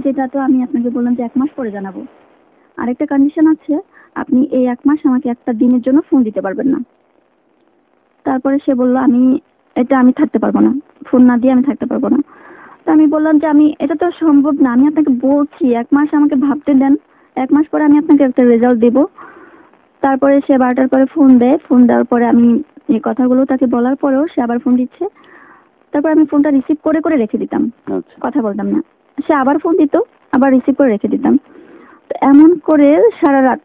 যেটা তো আমি আপনাকে বললাম যে 1 মাস পরে জানাবো। আরেকটা কন্ডিশন আছে, আপনি এই 1 মাস আমাকে একটা দিনের জন্য ফোন দিতে পারবেন না। তারপরে সে বলল আমি থাকতে পারবো না, ফোন না দিয়ে আমি থাকতে পারবো না। তো আমি বললাম যে এটা তো সম্ভব না, আমি আপনাকে বলছি 1 মাস আমাকে ভাবতে দেন, 1 মাস পরে আমি আপনাকে একটা রেজাল্ট দেব। তারপরে সে 12টার পরে ফোন দেয়, ফোন দেওয়ার পরে আমি এই কথাগুলো তাকে বলার পরেও সে আবার ফোন দিচ্ছে। তারপর আমি ফোনটা রিসিভ করে করে রেখে দিতাম, কথা বলতাম না। সে আবার ফোন দিত, আবার রিসিভ করে রেখে দিতাম। তো এমন করে সারা রাত,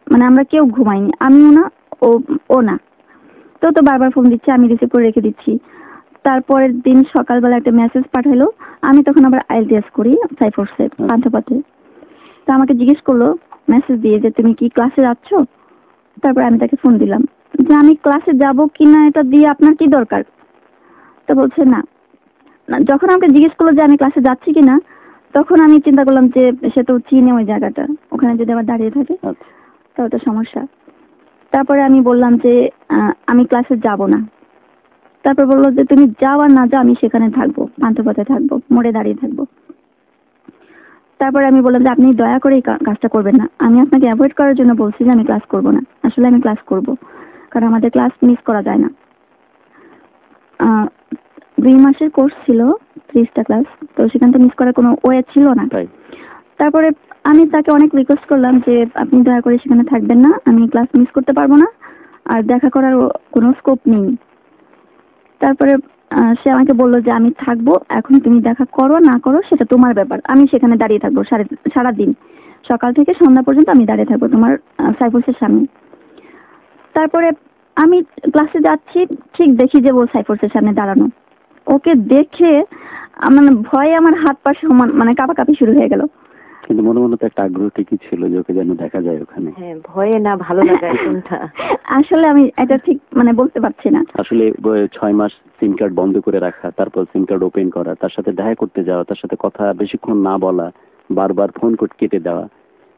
মানে আমরা কেউ ঘুমাইনি, আমিও না, ও ও না। তো বারবার ফোন দিচ্ছে, আমি রিসিভ করে রেখে দিচ্ছি। তারপরের দিন সকালবেলা একটা মেসেজ পাঠাইলো, আমি তখন আবার আইএলটিএস করি সাইফোর্সে পান্থপথে। তো আমাকে জিজ্ঞেস করলো মেসেজ দিয়ে যে তুমি কি ক্লাসে যাচ্ছ। তারপর আমি তাকে ফোন দিলাম যে আমি ক্লাসে যাব কিনা এটা দিয়ে আপনার কি দরকার। তো বলছে না। যখন আমাকে জিজ্ঞেস করলো যে আমি ক্লাসে যাচ্ছি কিনা, তখন আমি চিন্তা করলাম যে সে তো চিনে ওই জায়গাটা, ওখানে যদি আবার দাঁড়িয়ে থাকে তাহলে তো সমস্যা। তারপরে আমি বললাম যে আমি ক্লাসে যাব না। তারপর বললো যে তুমি যাও আর না যাও, আমি সেখানে থাকবো, পান্থপথে থাকবো, মোড়ে দাঁড়িয়ে থাকবো। তারপরে আমি বললাম যে আপনি দয়া করে এই কাজটা করবেন না, আমি আপনাকে অ্যাভয়েড করার জন্য বলছি যে আমি ক্লাস করব না। আসলে আমি ক্লাস করব, কারণ আমাদের ক্লাস মিস করা যায় না। 2 মাসের কোর্স ছিল, 30টা ক্লাস, তো সেখান থেকে মিস করার কোনো ওয়ে ছিল না। তারপরে আমি তাকে অনেক রিকোয়েস্ট করলাম যে আপনি দয়া করে সেখানে থাকবেন না, আমি ক্লাস মিস করতে পারবো না, আর দেখা করার কোনো স্কোপ নেই। তারপরে সে আমাকে বললো যে আমি থাকবো, এখন তুমি দেখা করো না করো সেটা তোমার ব্যাপার, আমি সেখানে দাঁড়িয়ে থাকবো সারাদিন, সকাল থেকে সন্ধ্যা পর্যন্ত আমি দাঁড়িয়ে থাকবো তোমার সাইফোর্সের সামনে। তারপরে আমি ক্লাসে যাচ্ছি, ঠিক দেখি যে ও সাইফোর্সের সামনে দাঁড়ানো। ওকে দেখে মানে ভয়ে আমার হাত পা সমান মানে কাঁপাকাঁপি শুরু হয়ে গেল। কিন্তু মনে মনে তো একটা আগ্রহ ঠিকই ছিল যে ওকে যেন দেখা যায় ওখানে। হ্যাঁ, ভয়ে না ভালো লাগা কোনটা? আসলে আমি এটা ঠিক মানে বলতে পারছি না। আসলে 6 মাস সিম কার্ড বন্ধ করে রাখা, তারপর সিম কার্ড ওপেন করা, তার সাথে দেখা করতে যাওয়া, তার সাথে কথা বেশিক্ষণ না বলা, বারবার ফোন কেটে দেওয়া,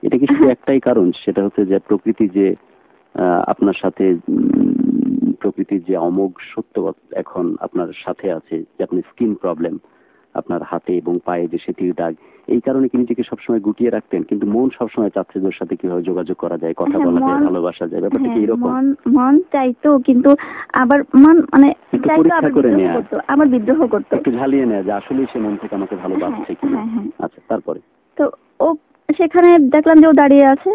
এটা কি শুধু একটাই কারণ, সেটা হচ্ছে যে প্রকৃতি যে আপনার সাথে প্রকৃতির যে অমোঘ সত্য এখন আপনার সাথে আছে, যে আপনার স্কিন প্রবলেম, আপনার হাতে এবং পায়ে যে সেতির দাগ, এই কারণে কি নিজেকে সবসময় গুটিয়ে রাখতেন, কিন্তু মন সবসময় চাচ্ছে যে ওর সাথে কিভাবে যোগাযোগ করা যায়, কথা বলা যায়, ভালোবাসা যায়, ব্যাপারটা কি এরকম? মন চাইতো, কিন্তু আবার মন মানে চাইতো আবার বিদ্রোহ করতো, আমার বিদ্রোহ করতো, একটু ঝালিয়ে নেয় যে আসলেই সে মন থেকে আমাকে ভালোবাসছে কিনা। আচ্ছা, তারপরে তো ও সেখানে দেখলাম যে ও দাঁড়িয়ে আছে।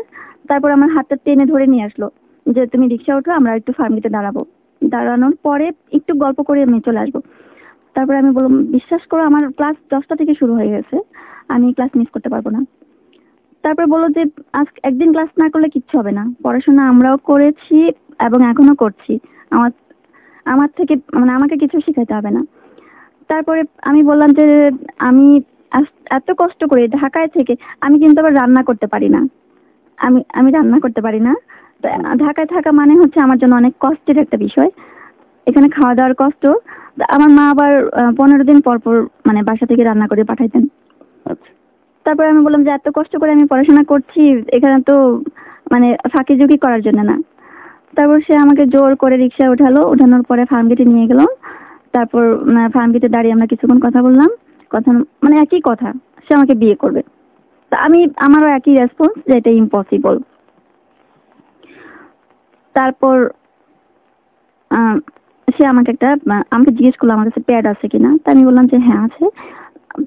তারপর আমার হাতটা টেনে ধরে নিয়ে আসলো যে তুমি রিকশা ওঠো, আমরা একটু ফার্মিতে দাঁড়াবো, দাঁড়ানোর পরে একটু গল্প করে আমি চলে আসবো। তারপরে আমি বললাম বিশ্বাস করো আমার ক্লাস 10টা থেকে শুরু হয়ে গেছে, আমি ক্লাস মিস করতে পারবো না। তারপরে বললো যে আজ একদিন ক্লাস না করলে কিচ্ছু হবে না, পড়াশোনা আমরাও করেছি এবং এখনো করছি, আমার আমার থেকে মানে আমাকে কিছু শেখাতে হবে না। তারপরে আমি বললাম যে আমি এত কষ্ট করে ঢাকায় থেকে আমি কিন্তু আবার রান্না করতে পারি না, আমি রান্না করতে পারি না। তো ঢাকায় থাকা মানে হচ্ছে আমার জন্য অনেক কষ্টের একটা বিষয়, এখানে খাওয়া দাওয়ার কষ্ট। আমার মা আবার 15 দিন পর পর মানে বাসা থেকে রান্না করে পাঠাইতেন। তারপরে আমি বললাম যে এত কষ্ট করে আমি পড়াশোনা করছি, এখানে তো মানে ফাঁকি ঝুঁকি করার জন্য না। তারপর সে আমাকে জোর করে রিকশায় উঠানোর পরে ফার্ম গেটে নিয়ে গেল। তারপর ফার্ম গেটে দাঁড়িয়ে আমরা কিছুক্ষণ কথা বললাম, কথা মানে একই কথা, সে আমাকে বিয়ে করবে। তা আমারও একই রেসপন্স যে এটা ইম্পসিবল। তারপর সে আমাকে জিজ্ঞেস করলো আমার কাছে প্যাড আছে কিনা, তা আমি বললাম যে হ্যাঁ আছে।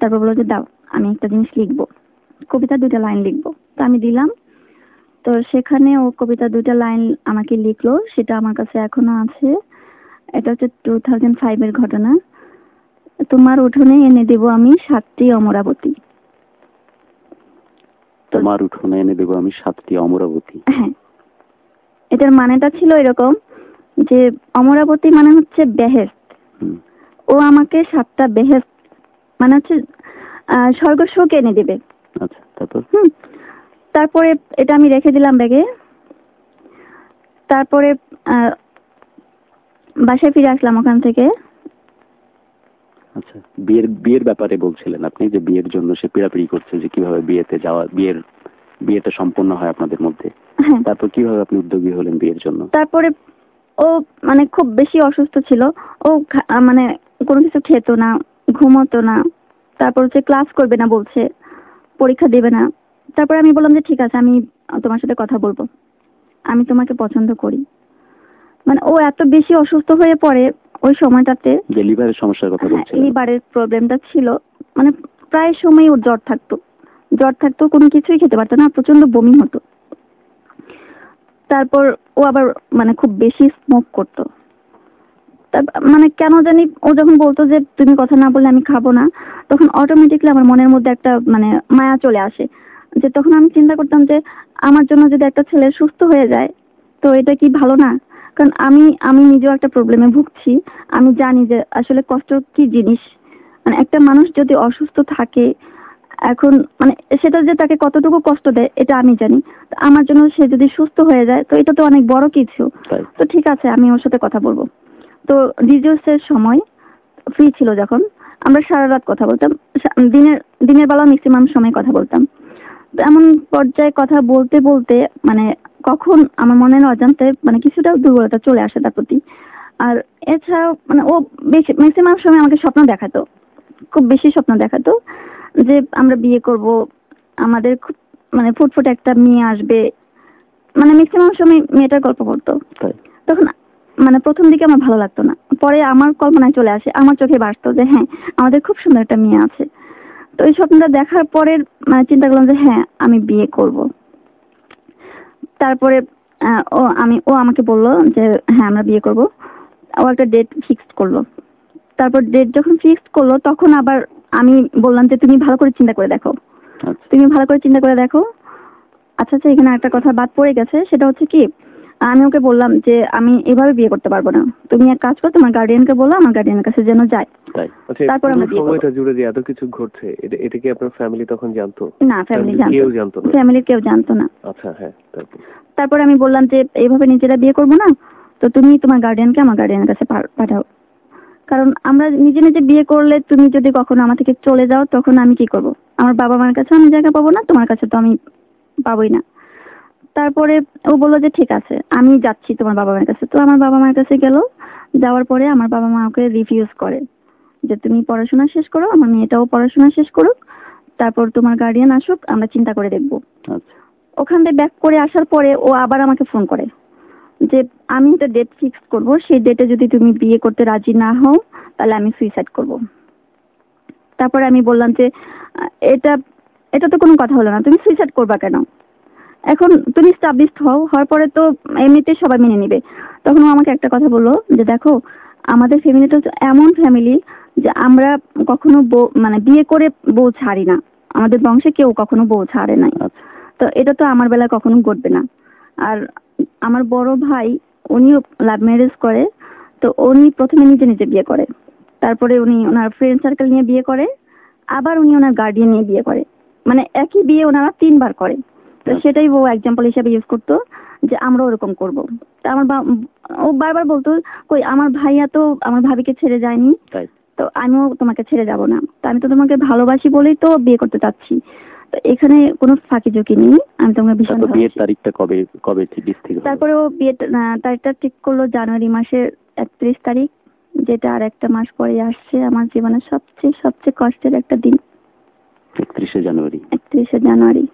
তারপর বললো যে দাও আমি একটা জিনিস লিখবো, কবিতা 2টা লাইন লিখবো। তো আমি দিলাম, তো সেখানে ও কবিতা 2টা লাইন আমাকে লিখলো, সেটা আমার কাছে এখনো আছে। এটা হচ্ছে 2005 এর ঘটনা। তোমার উঠোনে এনে দেবো আমি 7টি অমরাবতী। তোমার উঠোনে এনে দেবো আমি 7টি অমরাবতী। হ্যাঁ, এটার মানেটা ছিল এরকম যে অমরাবতী মানে হচ্ছে বেহেশত, ও আমাকে 7টা বেহেশত মানে হচ্ছে স্বর্গ সুখ এনে দেবে। আচ্ছা, তারপর তারপরে এটা আমি রেখে দিলাম ব্যাগে। তারপরে বাসায় ফিরে আসলাম ওখান থেকে। আচ্ছা, বিয়ের ব্যাপারে বলছিলেন আপনি, যে বিয়ের জন্য সে পিড়াপিড়ি করছে যে কিভাবে বিয়েতে যাওয়া, বিয়েটা সম্পন্ন হয় আপনাদের মধ্যে। তারপর কিভাবে আপনি উদ্যোগী হলেন বিয়ের জন্য? তারপরে ও মানে খুব বেশি অসুস্থ ছিল, ও মানে কোনো কিছু খেত না, ঘুমোতো না, তারপর হচ্ছে ক্লাস করবে না বলছে, পরীক্ষা দেবে না। তারপর আমি বললাম যে ঠিক আছে, আমি তোমার সাথে কথা বলবো, আমি তোমাকে পছন্দ করি। মানে ও এত বেশি অসুস্থ হয়ে পড়ে ওই সময়টাতে। যে লিভারের সমস্যার কথা বলছিলেন। লিভারের প্রবলেমটা ছিল, মানে প্রায় সময় ওর জ্বর থাকতো, কোনো কিছুই খেতে পারতো না, প্রচন্ড বমি হতো। তারপর ও আবার মানে খুব বেশি স্মোক করতো। মানে কেন জানি ও যখন বলতো যে তুমি কথা না বললে আমি খাবো না, তখন অটোমেটিকলি আমার মনের মধ্যে একটা মানে মায়া চলে আসে। যে তখন আমি চিন্তা করতাম যে আমার জন্য যদি একটা ছেলে সুস্থ হয়ে যায় তো এটা কি ভালো না? কারণ আমি আমি নিজেও একটা প্রবলেমে ভুগছি। আমি জানি যে আসলে কষ্ট কি জিনিস। মানে একটা মানুষ যদি অসুস্থ থাকে, এখন মানে সেটা যে তাকে কতটুকু কষ্ট দেয় এটা আমি জানি। তো আমার জন্য সে যদি সুস্থ হয়ে যায় তো এটা তো অনেক বড় কিছু। তো ঠিক আছে, আমি ওর সাথে কথা বলবো। তো ডিজিওসের সময় ফ্রি ছিল যখন, আমরা সারা রাত কথা বলতাম। দিনের দিনের বেলা ম্যাক্সিমাম সময় কথা বলতাম। তো এমন পর্যায়ে কথা বলতে বলতে মানে কখন আমার মনের অজান্তে মানে কিছুটা দুর্বলতা চলে আসে তার প্রতি। আর এছাড়াও মানে ও ম্যাক্সিমাম সময় আমাকে স্বপ্ন দেখাতো, খুব বেশি স্বপ্ন দেখাতো যে আমরা বিয়ে করব, আমাদের খুব মানে ফুটফুটে একটা মেয়ে আসবে। মানে ম্যাক্সিমাম সময় মেয়েটার গল্প করতো। তখন মানে প্রথম দিকে আমার ভালো লাগতো না, পরে আমার কল্পনায় চলে আসে, আমার চোখে ভাসতো যে হ্যাঁ আমাদের খুব সুন্দর একটা মেয়ে আছে। তো এই স্বপ্নটা দেখার পরে মানে চিন্তা করলাম যে হ্যাঁ আমি বিয়ে করব। তারপরে ও আমাকে বললো যে হ্যাঁ আমরা বিয়ে করব। ও একটা ডেট ফিক্সড করলো। তারপর ডেট যখন ফিক্সড করলো তখন আবার আমি বললাম যে তুমি ভালো করে চিন্তা করে দেখো, তুমি ভালো করে চিন্তা করে দেখো। আচ্ছা আচ্ছা, এখানে একটা কথা বাদ পড়ে গেছে, সেটা হচ্ছে কি আমি ওকে বললাম যে আমি এভাবে বিয়ে করতে পারবো না, তুমি এক কাজ করো তোমার গার্ডিয়ানকে বলো আমার গার্ডিয়ানের কাছে যেন যায়। তারপর আমরা বিয়ে করব। সময়টা জুড়ে যে এত কিছু ঘটছে, এটা কি আপনার ফ্যামিলি তখন জানতো? না, ফ্যামিলি কেউ জানতো না? ফ্যামিলির কেউ জানতো না। আচ্ছা, হ্যাঁ। তারপর আমি বললাম যে এইভাবে নিজেরা বিয়ে করবো না, তো তুমি তোমার গার্ডিয়ানকে আমার গার্ডিয়ানের কাছে পাঠাও। কারণ আমরা নিজে নিজে বিয়ে করলে তুমি যদি কখনো আমার থেকে চলে যাও তখন আমি কি করব? আমার বাবা মার কাছে আমি জায়গা পাবো না, তোমার কাছে তো আমি পাবোই না। তারপরে ও বললো যে ঠিক আছে আমি যাচ্ছি তোমার বাবা মায়ের কাছে। তো আমার বাবা মায়ের কাছে গেল। যাওয়ার পরে আমার বাবা মা ওকে রিফিউজ করে যে তুমি পড়াশোনা শেষ করো, আমার মেয়েটাও পড়াশোনা শেষ করুক, তারপর তোমার গার্ডিয়ান আসুক, আমরা চিন্তা করে দেখবো। ওখান থেকে ব্যাক করে আসার পরে ও আবার আমাকে ফোন করে যে আমি একটা ডেট ফিক্স করব, সেই ডেটে যদি তুমি বিয়ে করতে রাজি না হও তাহলে আমি সুইসাইড করব। তারপরে আমি বললাম যে এটা এটা তো কোনো কথা হলো না, তুমি সুইসাইড করবা কেন? এখন তুমি স্টাবলিশড হওয়ার পরে তো এমনিতে সবাই মেনে নিবে। তখন ও আমাকে একটা কথা বললো যে দেখো আমাদের ফ্যামিলিটা এমন ফ্যামিলি যে আমরা কখনো মানে বিয়ে করে বউ ছাড়ি না, আমাদের বংশে কেউ কখনো বউ ছাড়ে নাই। তো এটা তো আমার বেলায় কখনো ঘটবে না। আর আমার বড় ভাই উনিও লাভ ম্যারেজ করে, তো উনি প্রথমে নিজে নিজে বিয়ে করে, তারপরে উনি ওনার ফ্রেন্ড সার্কেল নিয়ে বিয়ে করে, আবার উনি ওনার গার্ডিয়ান নিয়ে বিয়ে করে। মানে একই বিয়ে ওনারা 3 বার করে। তো সেটাই ও এক্সাম্পল হিসেবে ইউজ করতো যে আমরা ওরকম করব। তো ও বারবার বলতো কই আমার ভাইয়া তো আমার ভাবিকে ছেড়ে যায়নি, তো আমিও তোমাকে ছেড়ে যাব না, তো আমি তো তোমাকে ভালোবাসি বলেই তো বিয়ে করতে চাচ্ছি। তো এখানে কোনো ফাঁকি ঝুঁকি নেই, আমি তোমাকে ভীষণ ভালোবাসি। বিয়ের তারিখটা কবে কবে ঠিক স্থির হলো? তারপরে ও বিয়ের তারিখটা ঠিক করলো জানুয়ারি মাসের 31 তারিখ, যেটা আর একটা মাস পরে আসছে আমার জীবনের সবচেয়ে সবচেয়ে কষ্টের একটা দিন, 31শে জানুয়ারি। 31শে জানুয়ারি।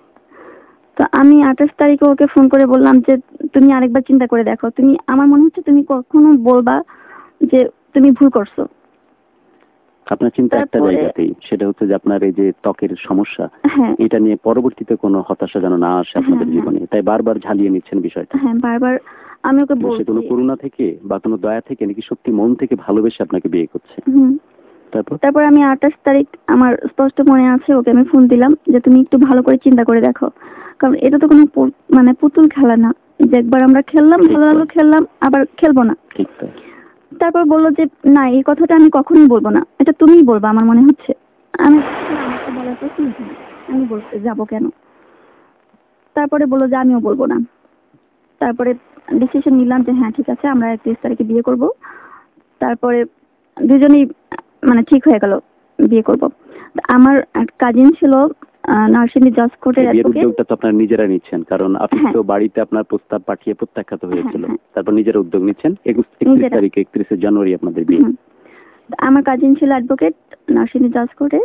তো আমি 28 তারিখে ওকে ফোন করে বললাম যে তুমি আরেকবার চিন্তা করে দেখো, তুমি আমার মনে হচ্ছে তুমি কখনো বলবা যে তুমি ভুল করছো। আপনার চিন্তা একটা জায়গাতেই, সেটা হচ্ছে যে আপনার এই যে ত্বকের সমস্যা, এটা নিয়ে পরবর্তীতে কোনো হতাশা যেন না আসে আপনাদের জীবনে, তাই বারবার ঝালিয়ে নিচ্ছেন বিষয়টা। হ্যাঁ, বারবার আমি ওকে বলছি কোনো করুণা থেকে বা কোনো দয়া থেকে নাকি সত্যি মন থেকে ভালোবেসে আপনাকে বিয়ে করছে? তারপর আমি 28 তারিখ আমার স্পষ্ট মনে আছে, ওকে আমি ফোন দিলাম যে তুমি একটু ভালো করে চিন্তা করে দেখো, কারণ এটা তো কোনো মানে পুতুল খেলা না যে একবার আমরা খেললাম, ভালো লাগলো খেললাম, আবার খেলবো না। তারপর বললো যে না, এই কথাটা আমি কখনোই বলবো না, এটা তুমিই বলবা আমার মনে হচ্ছে। আমি বলতে যাবো কেন? তারপরে বললো যে আমিও বলবো না। তারপরে ডিসিশন নিলাম যে হ্যাঁ ঠিক আছে আমরা 31 তারিখে বিয়ে করব। তারপরে দুজনেই মানে ঠিক হয়ে গেল বিয়ে করব। আমার কাজিন ছিল নার্সিংহী জজ কোর্টের অ্যাডভোকেট। উদ্যোগটা তো আপনারা নিজেরা নিচ্ছেন, কারণ আপনি তো বাড়িতে আপনার প্রস্তাব পাঠিয়ে প্রত্যাখ্যাত হয়েছিল, তারপর নিজেরা উদ্যোগ নিচ্ছেন। 31 তারিখে 31 জানুয়ারি আপনাদের বিয়ে। আমার কাজিন ছিল অ্যাডভোকেট নার্সিংহী জজ কোর্টে।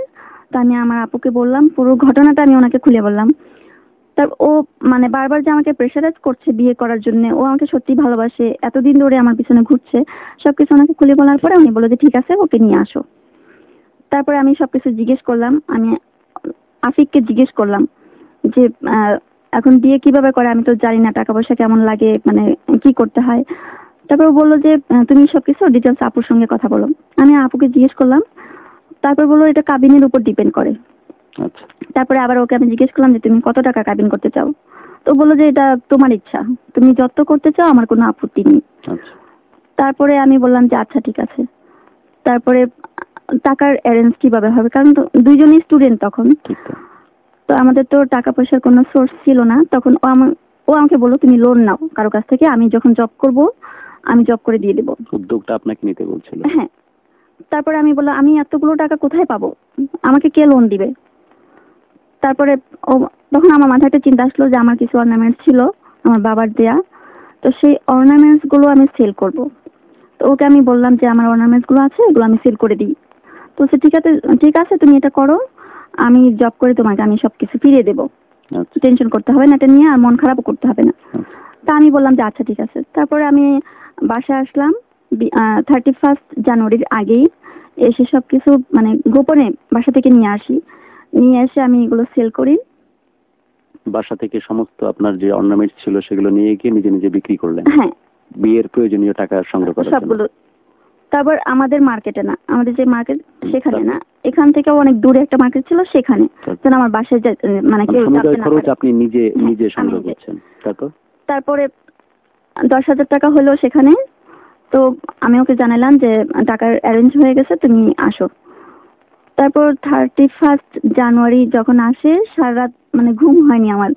তো আমি আমার আপুকে বললাম, পুরো ঘটনাটা আমি ওনাকে খুলে বললাম। তার ও মানে বারবার যে আমাকে প্রেশারাইজ করছে বিয়ে করার জন্য, ও আমাকে সত্যি ভালোবাসে, এতদিন ধরে আমার পিছনে ঘুরছে, সবকিছু ওনাকে খুলে বলার পরে উনি বললো যে ঠিক আছে, ওকে নিয়ে আসো। তারপরে আমি সবকিছু জিজ্ঞেস করলাম, আমি আফিককে জিজ্ঞেস করলাম যে এখন বিয়ে কিভাবে করে, আমি তো জানি না, টাকা পয়সা কেমন লাগে, মানে কি করতে হয়। তারপর ও বললো যে তুমি সবকিছু ডিটেলস আপুর সঙ্গে কথা বলো। আমি আপুকে জিজ্ঞেস করলাম, তারপর বললো এটা কাবিনের উপর ডিপেন্ড করে। আচ্ছা তারপরে আবার ওকে আমি জিজ্ঞেস করলাম যে তুমি কত টাকা কাবিন করতে চাও। তো বললো যে এটা তোমার ইচ্ছা, তুমি যত করতে চাও আমার কোনো আপত্তি নেই। আচ্ছা তারপরে আমি বললাম যে আচ্ছা ঠিক আছে। তারপরে টাকার অ্যারেঞ্জ কিভাবে হবে, কারণ তো দুইজনই স্টুডেন্ট তখন, ঠিক তো। তো আমাদের তো টাকা পয়সার কোনো সোর্স ছিল না তখন। ও আমাকে বললো তুমি লোন নাও কারো কাছ থেকে, আমি যখন জব করব আমি জব করে দিয়ে দেবো। উদ্যোগটা আপনাকে নিতে বলছিল। হ্যাঁ। তারপরে আমি বললাম আমি এতগুলো টাকা কোথায় পাবো, আমাকে কে লোন দিবে। তারপরে ও তখন আমার মাথায় একটা চিন্তা আসলো যে আমার কিছু অর্নামেন্টস ছিল আমার বাবার দেয়া, তো সেই অর্নামেন্টস গুলো আমি সেল করব। তো ওকে আমি বললাম যে আমার অর্নামেন্টস গুলো আছে, এগুলো আমি সেল করে দিই। তো সে ঠিক আছে তুমি এটা করো, আমি জব করে তোমাকে আমি সবকিছু ফিরিয়ে দেবো, আচ্ছা টেনশন করতে হবে না এটা নিয়ে, আর মন খারাপও করতে হবে না। তা আমি বললাম যে আচ্ছা ঠিক আছে। তারপরে আমি বাসায় আসলাম 31 জানুয়ারির আগেই, এসে সবকিছু মানে গোপনে বাসা থেকে নিয়ে আসি, নিয়ে এসে আমি এগুলো সেল করি। বাসা থেকে সমস্ত আপনার যে অর্নামেন্টস ছিল সেগুলো নিয়ে গিয়ে নিজে নিজে বিক্রি করলেন হ্যাঁ, বিয়ের প্রয়োজনীয় টাকা সংগ্রহ করার জন্য। সবগুলো। তারপর আমাদের মার্কেটে না, আমাদের যে মার্কেট সেখানে না, এখান থেকে অনেক দূরে একটা মার্কেট ছিল, সেখানে যেন আমার বাসায় মানে কেউ জানতে সমুদয় না খরচ পারে। আপনি নিজে হ্যাঁ, নিজে আমি সংগ্রহ নিজে। করছেন। তারপর তারপরে 10,000 টাকা হলো সেখানে। তো আমি ওকে জানালাম যে টাকার অ্যারেঞ্জ হয়ে গেছে, তুমি আসো। তারপর 31 জানুয়ারি যখন আসে, সারা রাত মানে ঘুম হয়নি আমার,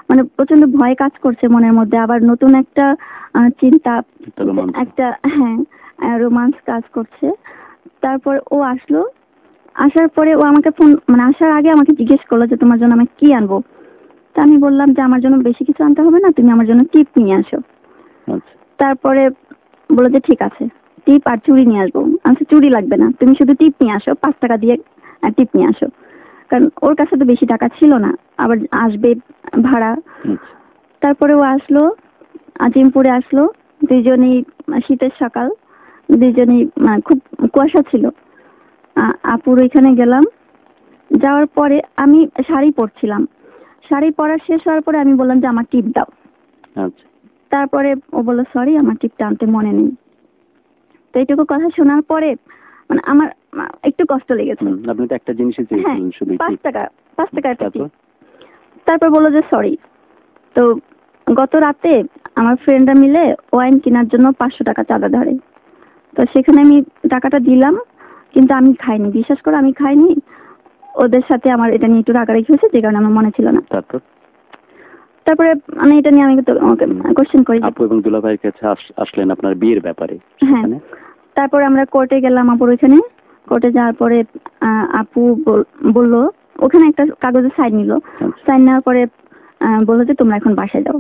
মানে প্রচন্ড ভয় কাজ করছে মনের মধ্যে, আবার নতুন একটা চিন্তা, রোমাঞ্চ। একটা হ্যাঁ রোমান্স কাজ করছে। তারপর ও আসলো, আসার পরে ও আমাকে ফোন মানে আসার আগে আমাকে জিজ্ঞেস করলো যে তোমার জন্য আমি কি আনবো। তা আমি বললাম যে আমার জন্য বেশি কিছু আনতে হবে না, তুমি আমার জন্য টিপ নিয়ে আসো। আচ্ছা তারপরে বললো যে ঠিক আছে, টিপ আর চুড়ি নিয়ে আসবো। আচ্ছা চুড়ি লাগবে না, তুমি শুধু টিপ নিয়ে আসো, 5 টাকা দিয়ে টিপ নিয়ে আসো। কারণ ওর কাছে তো বেশি টাকা ছিল না, আবার আসবে ভাড়া। আচ্ছা তারপরে ও আসলো, আজিমপুরে আসলো, দুইজনেই শীতের সকাল, দুইজনেই খুব কুয়াশা ছিল। আপুর ওইখানে গেলাম, যাওয়ার পরে আমি শাড়ি পরছিলাম, শাড়ি পরা শেষ হওয়ার পরে আমি বললাম যে আমার টিপ দাও। আচ্ছা তারপরে ও বললো সরি, আমার টিপটা আনতে মনে নেই। তো এইটুকু কথা শোনার পরে মানে আমার একটু কষ্ট লেগেছে। আপনি তো একটা জিনিসই হ্যাঁ, চেয়েছিলেন শুধু 5 টাকা, 5 টাকা একটা তারপর টিপ। তারপর বললো যে সরি। তো গত রাতে আমার ফ্রেন্ডরা মিলে ওয়াইন কেনার জন্য 500 টাকা চাঁদা ধরে। তো সেখানে আমি টাকাটা দিলাম, কিন্তু আমি খাইনি, বিশ্বাস করে আমি খাইনি। ওদের সাথে আমার এটা নিয়ে একটু রাগারাগি হয়েছে, যে কারণে আমার মনে ছিল না। তারপরে আমি এটা নিয়ে আমি কোশ্চেন করি। আপু এবং দুলাভাইয়ের কাছে আসলেন আপনার বিয়ের ব্যাপারে। হ্যাঁ, তারপরে আমরা কোর্টে গেলাম আপুর ওইখানে। কোর্টে যাওয়ার পরে আপু বললো, ওখানে একটা কাগজে সাইন নিল, সাইন নেওয়ার পরে বললো যে তোমরা এখন বাসায় যাও।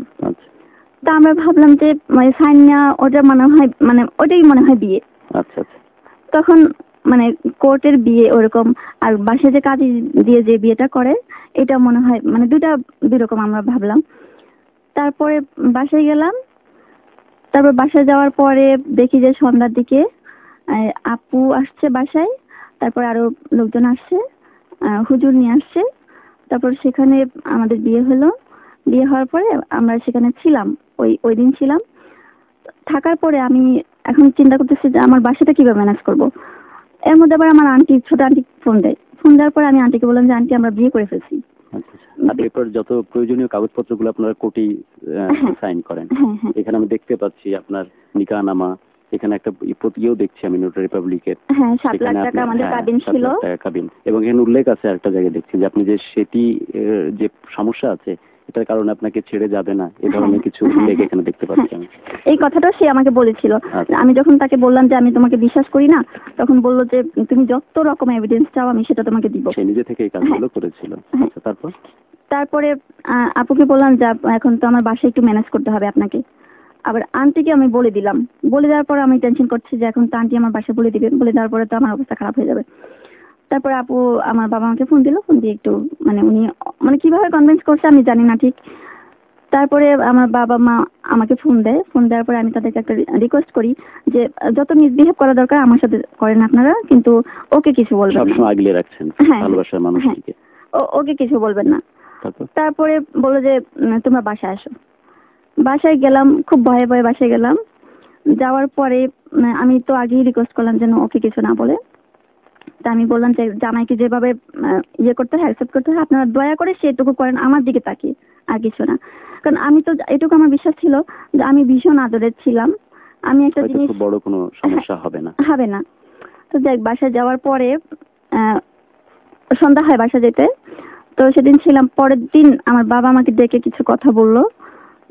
তা আমরা ভাবলাম যে মানে সাইন নেওয়া ওটা মনে হয়, মানে ওটাই মনে হয় বিয়ে। আচ্ছা আচ্ছা। তখন মানে কোর্টের বিয়ে ওরকম, আর বাসায় যে কাজী দিয়ে যে বিয়েটা করে এটা মনে হয় মানে দুই রকম আমরা ভাবলাম। তারপরে বাসায় গেলাম। তারপর বাসায় যাওয়ার পরে দেখি যে সন্ধ্যার দিকে আপু আসছে বাসায়, তারপর আরো লোকজন আসছে, হুজুর নিয়ে আসছে। তারপর সেখানে আমাদের বিয়ে হলো। বিয়ে হওয়ার পরে আমরা সেখানে ছিলাম, ওই দিন ছিলাম। থাকার পরে আমি এখন চিন্তা করতেছি যে আমার বাসাটা কিভাবে ম্যানেজ করব। এর মধ্যে আবার আমার আন্টি, ছোট আন্টি ফোন দেওয়ার পরে আমি আন্টিকে বললাম যে আন্টি আমরা বিয়ে করে ফেলছি। এরপর যত প্রয়োজনীয় কাগজপত্রগুলো আপনারা কোর্টেই সাইন করেন। এখানে আমি দেখতে পাচ্ছি আপনার নিকাহনামা, এখানে একটা ইয়েও দেখছি আমি নোটারি পাবলিকের। হ্যাঁ, 7 লাখ টাকা আমাদের কাবিন ছিল। এবং এখানে উল্লেখ আছে একটা জায়গায় দেখছি যে আপনি যে সেটি যে সমস্যা আছে এটার কারণে আপনাকে ছেড়ে যাবে না, এই ধরনের কিছু উল্লেখ এখানে দেখতে পাচ্ছি আমি। এই কথাটা সে আমাকে বলেছিল। আমি যখন তাকে বললাম যে আমি তোমাকে বিশ্বাস করি না, তখন বললো যে তুমি যত রকম এভিডেন্স চাও আমি সেটা তোমাকে দিব। সে নিজে থেকে এই কাজগুলো করেছিল। আচ্ছা, তারপরে আপুকে বললাম যে এখন তো আমার বাসায় একটু ম্যানেজ করতে হবে আপনাকে। আবার আন্টিকে আমি বলে দিলাম, বলে দেওয়ার পর আমি টেনশন করছি যে এখন তো আন্টি আমার বাসায় বলে দিবে, বলে দেওয়ার পরে তো আমার অবস্থা খারাপ হয়ে যাবে। তারপর আপু আমার বাবা আমাকে ফোন দিল, ফোন দিয়ে একটু মানে উনি মানে কিভাবে কনভিন্স করছে আমি জানি না ঠিক। তারপরে আমার বাবা মা আমাকে ফোন দেয়, ফোন দেওয়ার পরে আমি তাদেরকে একটা রিকোয়েস্ট করি যে যত মিসবিহেভ করা দরকার আমার সাথে করেন আপনারা, কিন্তু ওকে কিছু বলবেন না। সবসময় আগলে রাখছেন হ্যাঁ, ভালোবাসার মানুষটিকে। ওকে কিছু বলবেন না। তারপর তারপরে বললো যে তোমরা বাসায় আসো। বাসায় গেলাম, খুব ভয়ে ভয়ে বাসায় গেলাম। যাওয়ার পরে আমি তো আগেই রিকোয়েস্ট করলাম যেন ওকে কিছু না বলে। তা আমি বললাম যে জামাইকে যেভাবে ইয়ে করতে হয়, অ্যাকসেপ্ট করতে হয়, আপনারা দয়া করে সেটুকু করেন আমার দিকে তাকিয়ে, আর কিছু না। কারণ আমি তো এটুকু আমার বিশ্বাস ছিল যে আমি ভীষণ আদরের ছিলাম। আমি একটা হয়তো জিনিস খুব বড় কোনো সমস্যা হবে না। হবে না। তো যাই বাসায় যাওয়ার পরে আহ, সন্ধ্যা হয় বাসা যেতে। তো সেদিন ছিলাম, পরের দিন আমার বাবা আমাকে ডেকে কিছু কথা বললো।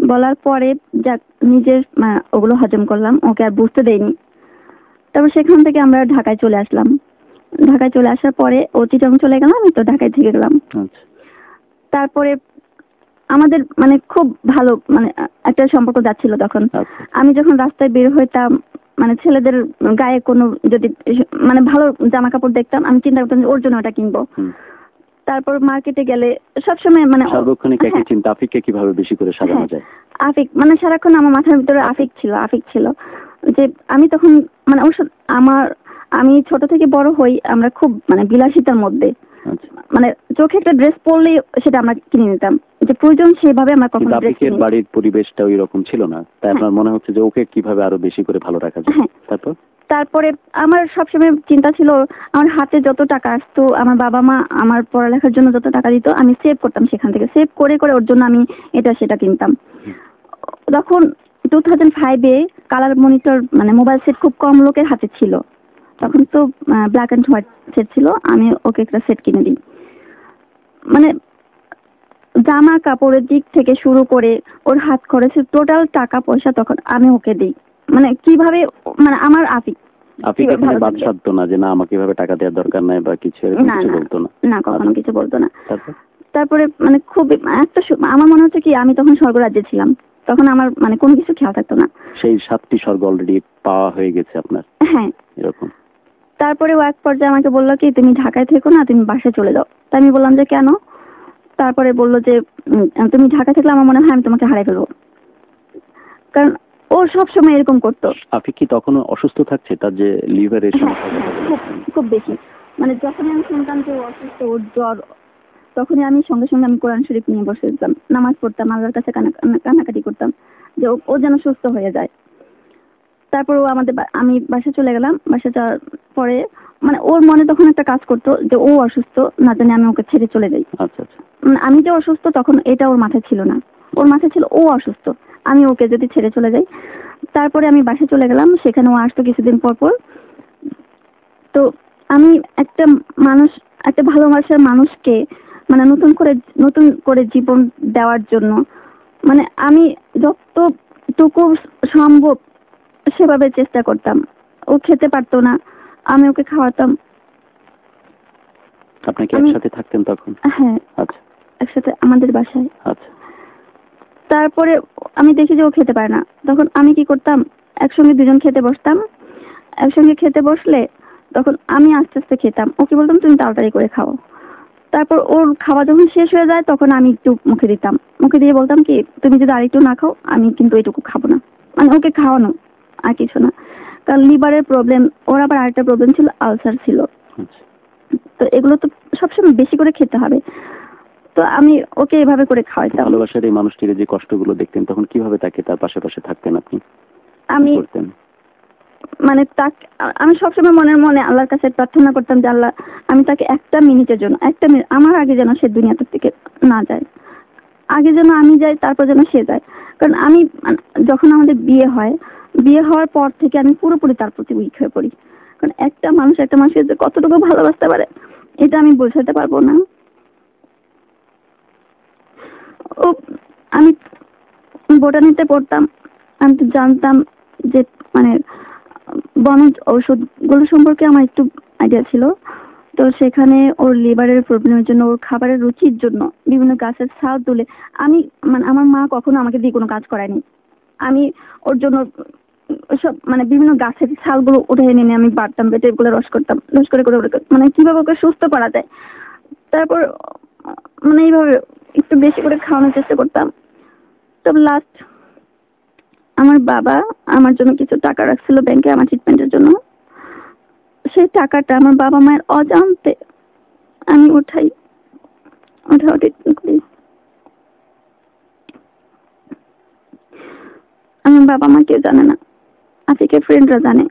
বলার পরে যাক নিজের ওগুলো হজম করলাম, ওকে আর বুঝতে দেইনি। তারপর সেখান থেকে আমরা ঢাকায় চলে আসলাম। ঢাকায় চলে আসার পরে ও চিটাং চলে গেলাম, আমি তো ঢাকায় থেকে গেলাম। আচ্ছা, তারপরে আমাদের মানে খুব ভালো মানে একটা সম্পর্ক যাচ্ছিল তখন। আচ্ছা। আমি যখন রাস্তায় বের হইতাম মানে ছেলেদের গায়ে কোনো যদি মানে ভালো জামা কাপড় দেখতাম, আমি চিন্তা করতাম যে ওর জন্য ওটা কিনবো। হুম। তারপর মার্কেটে গেলে সবসময় মানে সার্বক্ষণিক একই হ্যাঁ, চিন্তা, আফিককে কিভাবে বেশি করে সাজানো হ্যাঁ, যায়। আফিক মানে সারাক্ষণ আমার মাথার ভিতরে আফিক ছিল যে আমি তখন মানে ওর আমি ছোট থেকে বড় হই আমরা খুব মানে বিলাসিতার মধ্যে। আচ্ছা। মানে চোখে একটা ড্রেস পরলেই সেটা আমরা কিনে নিতাম, যে প্রয়োজন সেভাবে আমরা কখনো কিন্তু ড্রেস আফিকের কিনি। বাড়ির পরিবেশটা ওই রকম ছিল না, তাই আপনার মনে হচ্ছে যে ওকে কিভাবে আরো বেশি করে ভালো রাখা যায়। হ্যাঁ। তারপর তারপরে আমার সবসময় চিন্তা ছিল আমার হাতে যত টাকা আসতো, আমার বাবা মা আমার পড়ালেখার জন্য যত টাকা দিত আমি সেভ করতাম, সেখান থেকে সেভ করে করে ওর জন্য আমি এটা সেটা কিনতাম। তখন 2005-এ কালার মনিটর মানে মোবাইল সেট খুব কম লোকের হাতে ছিল। তখন তো ব্ল্যাক এন্ড হোয়াইট সেট ছিল, আমি ওকে একটা সেট কিনে দিই। মানে জামা কাপড়ের দিক থেকে শুরু করে ওর হাত খরচের টোটাল টাকা পয়সা তখন আমি ওকে দিই। মানে কিভাবে মানে আমার আফিক আফিক কিভাবে এখানে ভালো বাদ থাকবে। সাধতো না যে না আমাকে এভাবে টাকা দেওয়ার দরকার নাই বা কিছু, এরকম না কিছু না বলতো না। না, কখনো কিছু বলতো না। তারপর তারপরে মানে খুব একটা আমার মনে হচ্ছে কি আমি তখন স্বর্গরাজ্যে ছিলাম, তখন আমার মানে কোনো কিছু খেয়াল থাকতো না। সেই 7টি স্বর্গ অলরেডি পাওয়া হয়ে গেছে আপনার, হ্যাঁ। এরকম। তারপরে ও এক পর্যায়ে আমাকে বললো কি তুমি ঢাকায় থেকো না, তুমি বাসায় চলে যাও। তাই আমি বললাম যে কেন? তারপরে বললো যে তুমি ঢাকায় থাকলে আমার মনে হয় আমি তোমাকে হারাই ফেলবো। কারণ ও সব সময় এরকম করতো। আফিক কি তখনও অসুস্থ থাকছে, তার যে লিভারের হ্যাঁ, সমস্যা কথা খুব বলেছেন? খুব বেশি। মানে যখনই আমি শুনতাম যে ও অসুস্থ, ওর জ্বর, তখনই আমি সঙ্গে সঙ্গে আমি কোরআন শরীফ নিয়ে বসে যেতাম, নামাজ পড়তাম, আল্লাহর কাছে কান্নাকাটি করতাম যে ও যেন সুস্থ হয়ে যায়। তারপর ও আমি বাসা চলে গেলাম। বাসা যাওয়ার পরে মানে ওর মনে তখন একটা কাজ করতো যে ও অসুস্থ, না জানি আমি ওকে ছেড়ে চলে যাই। আচ্ছা আচ্ছা। আমি যে অসুস্থ তখন এটা ওর মাথায় ছিল না, ওর মাথায় ছিল ও অসুস্থ, আমি ওকে যদি ছেড়ে চলে যাই। তারপরে আমি বাসা চলে গেলাম, সেখানে ও আসতো কিছুদিন পর পর। তো আমি একটা মানুষ, একটা ভালোবাসার মানুষকে মানে নতুন করে জীবন দেওয়ার জন্য মানে আমি যতটুকু সম্ভব সেভাবে চেষ্টা করতাম। ও খেতে পারতো না, আমি ওকে খাওয়াতাম। আপনাকে আমি একসাথে থাকতেন তখন? হ্যাঁ, আচ্ছা একসাথে আমাদের বাসায়। আচ্ছা। তারপরে আমি দেখি যে ও খেতে পারে না, তখন আমি কি করতাম, একসঙ্গে দুজন খেতে বসতাম। একসঙ্গে খেতে বসলে তখন আমি আস্তে আস্তে খেতাম, ওকে বলতাম তুমি তাড়াতাড়ি করে খাও। তারপর ওর খাওয়া যখন শেষ হয়ে যায় তখন আমি একটু মুখে দিতাম, মুখে দিয়ে বলতাম কি তুমি যদি আরেকটু না খাও আমি কিন্তু এটুকু খাবো না। মানে ওকে খাওয়ানো আর কিছু না। কারণ লিভারের প্রবলেম, ওর আবার আরেকটা প্রবলেম ছিল, আলসার ছিল। আচ্ছা। তো এগুলো তো সবসময় বেশি করে খেতে হবে। তো আমি ওকে এভাবে করে খাওয়াইতাম। ভালোবাসার এই মানুষটির যে কষ্টগুলো দেখতেন তখন কিভাবে তাকে তার পাশে পাশে থাকতেন আপনি, আমি কি করতেন? মানে আমি সবসময় মনে আল্লাহর কাছে প্রার্থনা করতাম যে আল্লাহ আমি তাকে একটা মিনিটের জন্য, একটা মিনিট আমার আগে যেন সে দুনিয়াতে থেকে না যায়, আগে যেন আমি যাই তারপর যেন সে যায়। কারণ আমি যখন আমাদের বিয়ে হওয়ার পর থেকে আমি পুরোপুরি তার প্রতি উইক হয়ে পড়ি। কারণ একটা মানুষকে যে কতটুকু ভালোবাসতে পারে এটা আমি বোঝাতে পারবো না। ও আমি বোটানিতে পড়তাম, আমি তো জানতাম যে মানে বনজ ঔষধ গুলো সম্পর্কে আমার একটু আইডিয়া ছিল। তো সেখানে ওর লিভারের প্রবলেমের জন্য, ওর খাবারের রুচির জন্য বিভিন্ন গাছের ছাল তুলে আমি মানে আমার মা কখনো আমাকে দিয়ে কোনো কাজ করায়নি। আমি ওর জন্য সব মানে বিভিন্ন গাছের ছালগুলো উঠে এনে আমি বাটতাম, বেটে এগুলো রস করতাম, রস করে করে মানে কিভাবে ওকে সুস্থ করা যায়। তারপর মানে এইভাবে একটু বেশি করে খাওয়ানোর চেষ্টা করতাম। তবে লাস্ট আমার বাবা আমার জন্য কিছু টাকা রাখছিল ব্যাংকে আমার ট্রিটমেন্টের জন্য। সেই টাকাটা আমার বাবা মায়ের অজান্তে আমি ওঠাও ট্রিটমেন্ট করি। আমার বাবা মা কেউ জানে না, আফিকের ফ্রেন্ডরা জানে।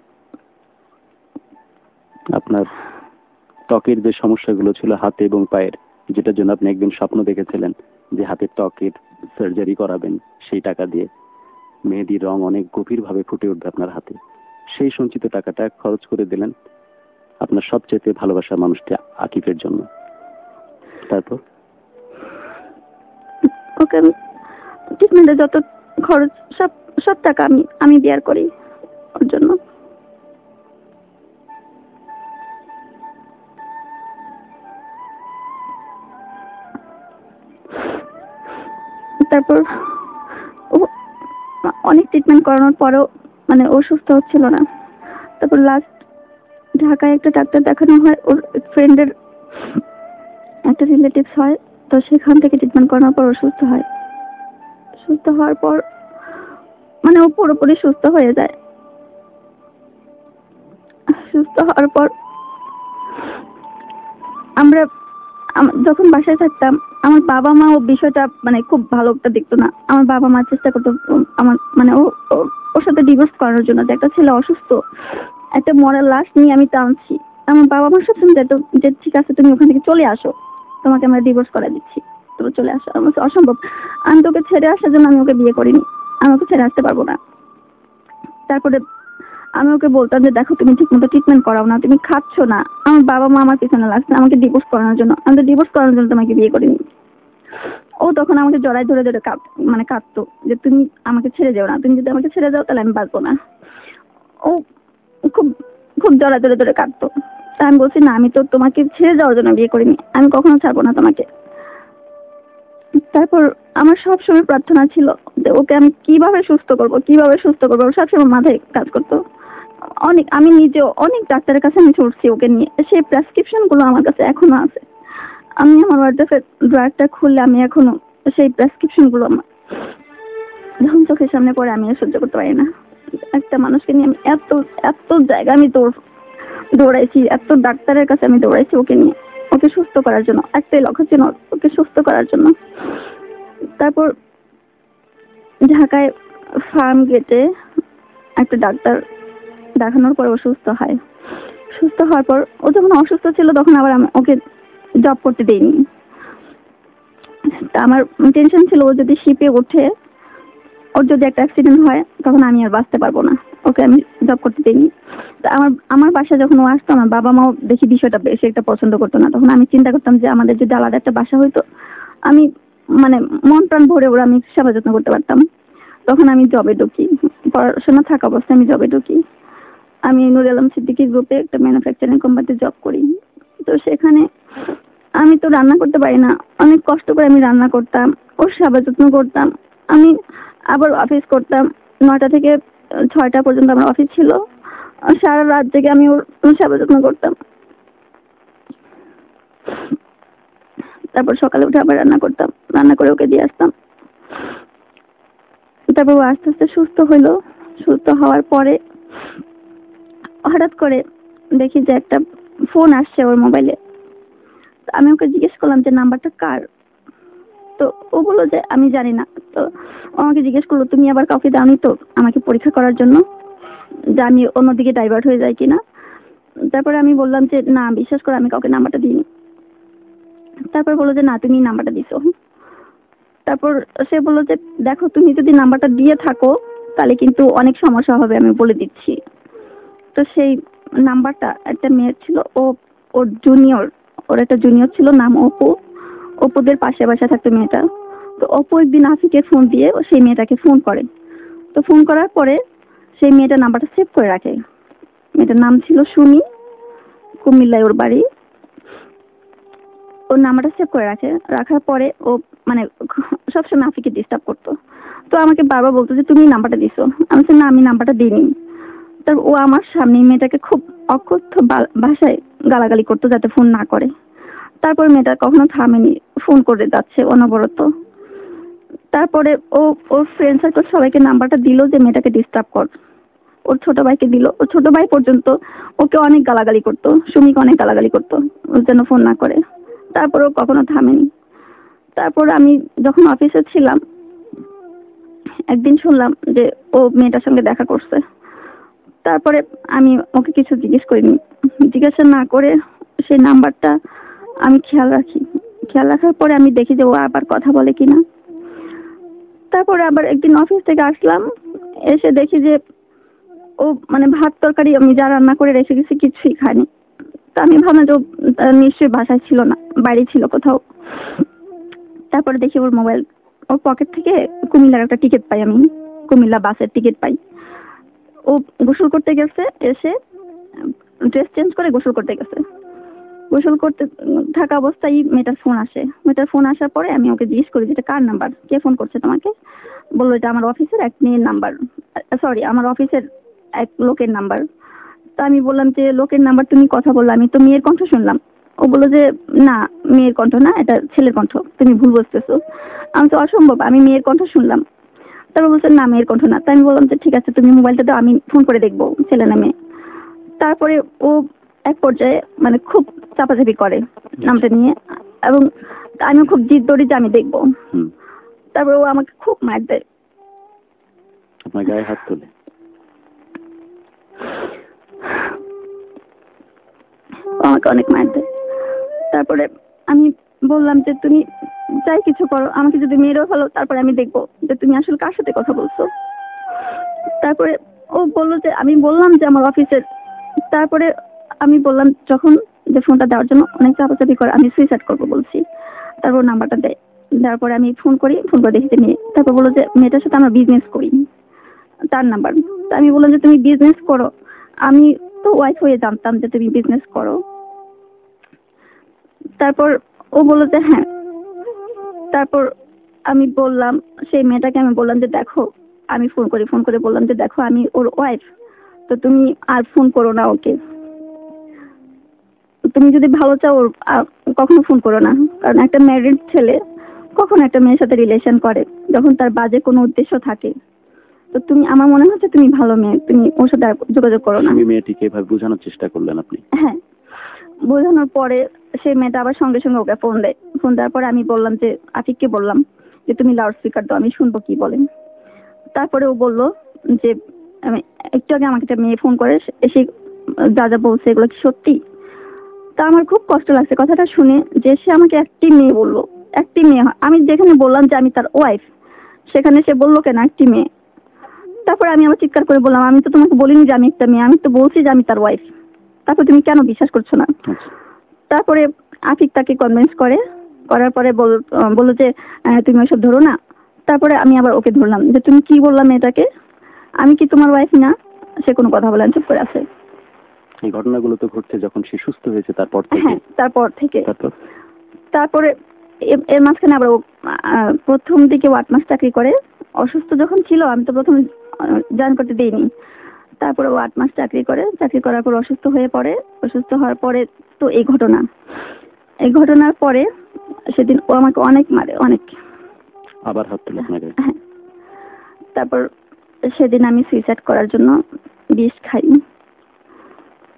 আপনার ত্বকের যে সমস্যাগুলো ছিল হাতে এবং পায়ের, যেটার জন্য আপনি একদিন স্বপ্ন দেখেছিলেন যে হাতের ত্বকের সার্জারি করাবেন, সেই টাকা দিয়ে মেহেদির রং অনেক গভীর ভাবে ফুটে উঠবে আপনার হাতে, সেই সঞ্চিত টাকাটা খরচ করে দিলেন আপনার সবচেয়ে ভালোবাসার মানুষটি আকিফের জন্য। তারপর ওকে আমি ট্রিটমেন্টে যত খরচ সব সব টাকা আমি বিয়ার করি ওর জন্য। তারপর ও অনেক ট্রিটমেন্ট করানোর পরেও মানে ও সুস্থ হচ্ছিল না। তারপর লাস্ট ঢাকায় একটা ডাক্তার দেখানো হয়, ওর ফ্রেন্ডের একটা রিলেটিভস হয়, তো সেখান থেকে ট্রিটমেন্ট করানোর পর ও সুস্থ হয়। সুস্থ হওয়ার পর মানে ও পুরোপুরি সুস্থ হয়ে যায়। সুস্থ হওয়ার পর আমরা যখন বাসায় থাকতাম, আমার বাবা মা ও বিষয়টা মানে খুব ভালো একটা দেখতো না। আমার বাবা মা চেষ্টা করতো আমার মানে ওর সাথে ডিভোর্স করানোর জন্য, যে একটা ছেলে অসুস্থ, একটা মরা লাশ নিয়ে আমি টানছি। আমার বাবা মা সবসময় যেত যে ঠিক আছে তুমি ওখান থেকে চলে আসো, তোমাকে আমরা ডিভোর্স করে দিচ্ছি, তুমি চলে আসো। আমার কাছে অসম্ভব, আমি তোকে ছেড়ে আসার জন্য আমি ওকে বিয়ে করিনি, আমি ওকে ছেড়ে আসতে পারবো না। তারপরে আমি ওকে বলতাম যে দেখো তুমি ঠিক মতো ট্রিটমেন্ট করাও না, তুমি খাচ্ছ না। আমার বাবা মা আমার পিছনে লাগছে আমাকে ডিভোর্স করানোর জন্য, আমি তো ডিভোর্স করানোর জন্য তোমাকে বিয়ে করিনি। ও তখন আমাকে জড়ায় ধরে ধরে মানে কাঁদতো যে তুমি আমাকে ছেড়ে যাও না, তুমি যদি আমাকে ছেড়ে যাও তাহলে আমি বাঁচবো না। ও খুব খুব জড়ায় ধরে ধরে কাঁদতো। তা আমি বলছি না, আমি তো তোমাকে ছেড়ে যাওয়ার জন্য বিয়ে করিনি, আমি কখনো ছাড়বো না তোমাকে। তারপর আমার সবসময় প্রার্থনা ছিল যে ওকে আমি কিভাবে সুস্থ করবো, কিভাবে সুস্থ করবো, ওর সবসময় মাথায় কাজ করতো। আমি নিজেও অনেক ডাক্তারের কাছে আমি ছুটছি ওকে নিয়ে, সেই প্রেসক্রিপশন গুলো আমার কাছে এখনো আছে। আমি আমার ওয়ার্ডরোবের ড্রয়ারটা খুললে আমি এখনো সেই প্রেসক্রিপশন গুলো আমার যখন চোখের সামনে পড়ে আমি আর সহ্য করতে পারি না। একটা মানুষকে নিয়ে আমি এত এত জায়গা আমি দৌড়াইছি, এত ডাক্তারের কাছে আমি দৌড়াইছি ওকে নিয়ে, ওকে সুস্থ করার জন্য। একটাই লক্ষ্য ছিল ওকে সুস্থ করার জন্য। তারপর ঢাকায় ফার্ম গেটে একটা ডাক্তার দেখানোর পর ও সুস্থ হয়। সুস্থ হওয়ার পর ও যখন অসুস্থ ছিল তখন আবার আমি ওকে জব করতে দেইনি। তা আমার টেনশন ছিল ও যদি শিপে ওঠে, ওর যদি একটা অ্যাক্সিডেন্ট হয় তখন আমি আর বাঁচতে পারবো না, ওকে আমি জব করতে দেইনি। তা আমার বাসা যখন ও আসতো, আমার বাবা মাও দেখি বিষয়টা বেশি একটা পছন্দ করতো না। তখন আমি চিন্তা করতাম যে আমাদের যদি আলাদা একটা বাসা হইতো, আমি মানে মন প্রাণ ভরে ওরা আমি সেবা যত্ন করতে পারতাম। তখন আমি জবে ঢুকি, পড়াশোনা থাকা অবস্থায় আমি জবে ঢুকি। আমি নুর আলম সিদ্দিকী গ্রুপে একটা ম্যানুফ্যাকচারিং কোম্পানিতে জব করি। তো সেখানে আমি তো রান্না করতে পারি না, অনেক কষ্ট করে আমি রান্না করতাম, ওর সেবা যত্ন করতাম। আমি আবার অফিস করতাম, 9টা থেকে 6টা পর্যন্ত আমার অফিস ছিল। সারা রাত থেকে আমি ওর সেবা যত্ন করতাম। তারপর সকালে উঠে আবার রান্না করতাম, রান্না করে ওকে দিয়ে আসতাম। তারপর ও আস্তে আস্তে সুস্থ হইলো। সুস্থ হওয়ার পরে হঠাৎ করে দেখি যে একটা ফোন আসছে ওর মোবাইলে। আমি ওকে জিজ্ঞেস করলাম যে নাম্বারটা কার। তো ও বললো যে আমি জানি না। তো ও আমাকে জিজ্ঞেস করলো তুমি আবার কাউকে দাওনি তো আমাকে পরীক্ষা করার জন্য, যে আমি অন্যদিকে ডাইভার্ট হয়ে যাই কিনা। তারপরে আমি বললাম যে না, বিশ্বাস করে আমি কাউকে নাম্বারটা দিইনি। তারপর বললো যে না, তুমি নাম্বারটা দিছো। তারপর সে বললো যে দেখো তুমি যদি নাম্বারটা দিয়ে থাকো তাহলে কিন্তু অনেক সমস্যা হবে, আমি বলে দিচ্ছি। তো সেই নাম্বারটা একটা মেয়ের ছিল, ওর জুনিয়র, ওর একটা জুনিয়র ছিল নাম অপু। অপুদের পাশে বাসা থাকতো মেয়েটা। তো অপু একদিন আফিকে ফোন দিয়ে সেই মেয়েটাকে ফোন করে। তো ফোন করার পরে সেই মেয়েটার নাম্বারটা সেভ করে রাখে। মেয়েটার নাম ছিল সুমি, কুমিল্লায় ওর বাড়ি। ওর নাম্বারটা সেভ করে রাখার পরে ও মানে সবসময় আফিকে ডিস্টার্ব করতো। তো আমাকে বারবার বলতো যে তুমি নাম্বারটা দিছো। আমি বলছি না, আমি নাম্বারটা দিইনি। তার ও আমার সামনে মেয়েটাকে খুব অকথ্য ভাষায় গালাগালি করতো যাতে ফোন না করে। তারপর মেয়েটা কখনো থামেনি, ফোন করে যাচ্ছে অনবরত। তারপরে ও ওর ফ্রেন্ড সার্কেল সবাইকে নাম্বারটা দিল যে মেয়েটাকে ডিস্টার্ব কর। ওর ছোট ভাইকে দিল, ওর ছোট ভাই পর্যন্ত ওকে অনেক গালাগালি করতো, সুমিকে অনেক গালাগালি করতো ও যেন ফোন না করে। তারপর ও কখনো থামেনি। তারপর আমি যখন অফিসে ছিলাম, একদিন শুনলাম যে ও মেয়েটার সঙ্গে দেখা করছে। তারপরে আমি ওকে কিছু জিজ্ঞেস করিনি, জিজ্ঞাসা না করে সেই নাম্বারটা আমি খেয়াল রাখি। খেয়াল রাখার পরে আমি দেখি যে ও আবার কথা বলে কিনা। তারপরে আবার একদিন অফিস থেকে আসলাম, এসে দেখি যে ও মানে ভাত তরকারি আমি যা রান্না করে রেখে গেছি কিছুই খায়নি। তা আমি ভাবলাম যে ও নিশ্চয়ই বাসায় ছিল না, বাইরে ছিল কোথাও। তারপরে দেখি ওর মোবাইল, ওর পকেট থেকে কুমিল্লার একটা টিকিট পাই, আমি কুমিল্লা বাসের টিকিট পাই। ও গোসল করতে গেছে, এসে ড্রেস চেঞ্জ করে গোসল করতে গেছে। গোসল করতে থাকা অবস্থায় মেয়েটার ফোন আসে। মেয়েটার ফোন আসার পরে আমি ওকে জিজ্ঞেস করি যে এটা কার নাম্বার, কে ফোন করছে তোমাকে? বললো এটা আমার অফিসের এক মেয়ের নাম্বার, সরি আমার অফিসের এক লোকের নাম্বার। তো আমি বললাম যে লোকের নাম্বার তুমি কথা বললো, আমি তো মেয়ের কণ্ঠ শুনলাম। ও বললো যে না, মেয়ের কণ্ঠ না, এটা ছেলের কণ্ঠ, তুমি ভুল বুঝতেছো। আমি তো অসম্ভব, আমি মেয়ের কণ্ঠ শুনলাম। তারপর বলছে না, মেয়ের কণ্ঠ না। তাই আমি বললাম যে ঠিক আছে, তুমি মোবাইলটা দাও, আমি ফোন করে দেখবো ছেলে না মেয়ে। তারপরে ও এক পর্যায়ে মানে খুব চাপাচাপি করে নামটা নিয়ে, এবং আমি খুব জিদ ধরি যে আমি দেখবো। তারপরে ও আমাকে খুব মার দেয়, আপনার গায়ে হাত তোলে। ও আমাকে অনেক মার দেয়। তারপরে আমি বললাম যে তুমি যাই কিছু করো, আমাকে যদি মেরেও ফেলো, তারপরে আমি দেখবো যে তুমি আসলে কার সাথে কথা বলছো। তারপরে ও বললো যে আমি বললাম যে আমার অফিসের। তারপরে আমি বললাম যখন যে ফোনটা দেওয়ার জন্য অনেক চাপাচাপি করে, আমি সুইসাইড করবো বলছি। তারপর নাম্বারটা দেয়, দেওয়ার পরে আমি ফোন করি, ফোন করে দেখতে নিয়ে। তারপর বললো যে মেয়েটার সাথে আমরা বিজনেস করি, তার নাম্বার। তা আমি বললাম যে তুমি বিজনেস করো, আমি তো ওয়াইফ হয়ে জানতাম যে তুমি বিজনেস করো। তারপর ও বললো যে হ্যাঁ। তারপর আমি বললাম, সেই মেয়েটাকে আমি বললাম যে দেখো, আমি ফোন করে বললাম যে দেখো আমি ওর ওয়াইফ, তো তুমি আর ফোন করো না ওকে। তুমি যদি ভালো চাও ওর কখনো ফোন করো না, কারণ একটা ম্যারিড ছেলে কখনো একটা মেয়ের সাথে রিলেশন করে যখন তার বাজে কোনো উদ্দেশ্য থাকে। তো তুমি, আমার মনে হচ্ছে তুমি ভালো মেয়ে, তুমি ওর সাথে আর যোগাযোগ করো না। আমি মেয়েটিকে এভাবে বোঝানোর চেষ্টা করলেন আপনি? হ্যাঁ, বোঝানোর পরে সেই মেয়েটা আবার সঙ্গে সঙ্গে ওকে ফোন দেয়। ফোন দেওয়ার পরে আমি বললাম যে আফিককে বললাম যে তুমি লাউড স্পিকার দাও, আমি শুনবো কি বলেন। তারপরে ও বললো যে আমি একটু আগে আমাকে একটা মেয়ে ফোন করে এসে যা যা বলছে এগুলো কি সত্যি। তা আমার খুব কষ্ট লাগছে কথাটা শুনে, যে সে আমাকে একটি মেয়ে বললো, একটি মেয়ে। আমি যেখানে বললাম যে আমি তার ওয়াইফ, সেখানে সে বললো কেন একটি মেয়ে। তারপরে আমি আবার চিৎকার করে বললাম আমি তো তোমাকে বলিনি যে আমি একটা মেয়ে, আমি তো বলছি যে আমি তার ওয়াইফ। তারপর তুমি কেন বিশ্বাস করছো না? তারপরে আফিক তাকে কনভিন্স করে, করার পরে বললো যে তুমি ওইসব ধরো না। তারপরে আমি আবার ওকে ধরলাম যে তুমি কি বললাম মেয়েটাকে, আমি কি তোমার ওয়াইফ না? সে কোনো কথা বলে না, চুপ করে আছে। এই ঘটনাগুলো তো ঘটছে যখন সে সুস্থ হয়েছে তারপর থেকে? হ্যাঁ, তারপর থেকে। তারপর তারপরে এর মাঝখানে আবার ও প্রথম দিকে 8 মাস চাকরি করে। অসুস্থ যখন ছিল আমি তো প্রথমে জয়েন করতে দেইনি। তারপরে ও 8 মাস চাকরি করে, চাকরি করার পর অসুস্থ হয়ে পড়ে। অসুস্থ হওয়ার পরে তো এই ঘটনা, এই ঘটনার পরে সেদিন ও আমাকে অনেক মারে, অনেক। আবার হাত তোলে আপনাকে? হ্যাঁ। তারপর সেদিন আমি সুইসাইড করার জন্য বিষ খাই।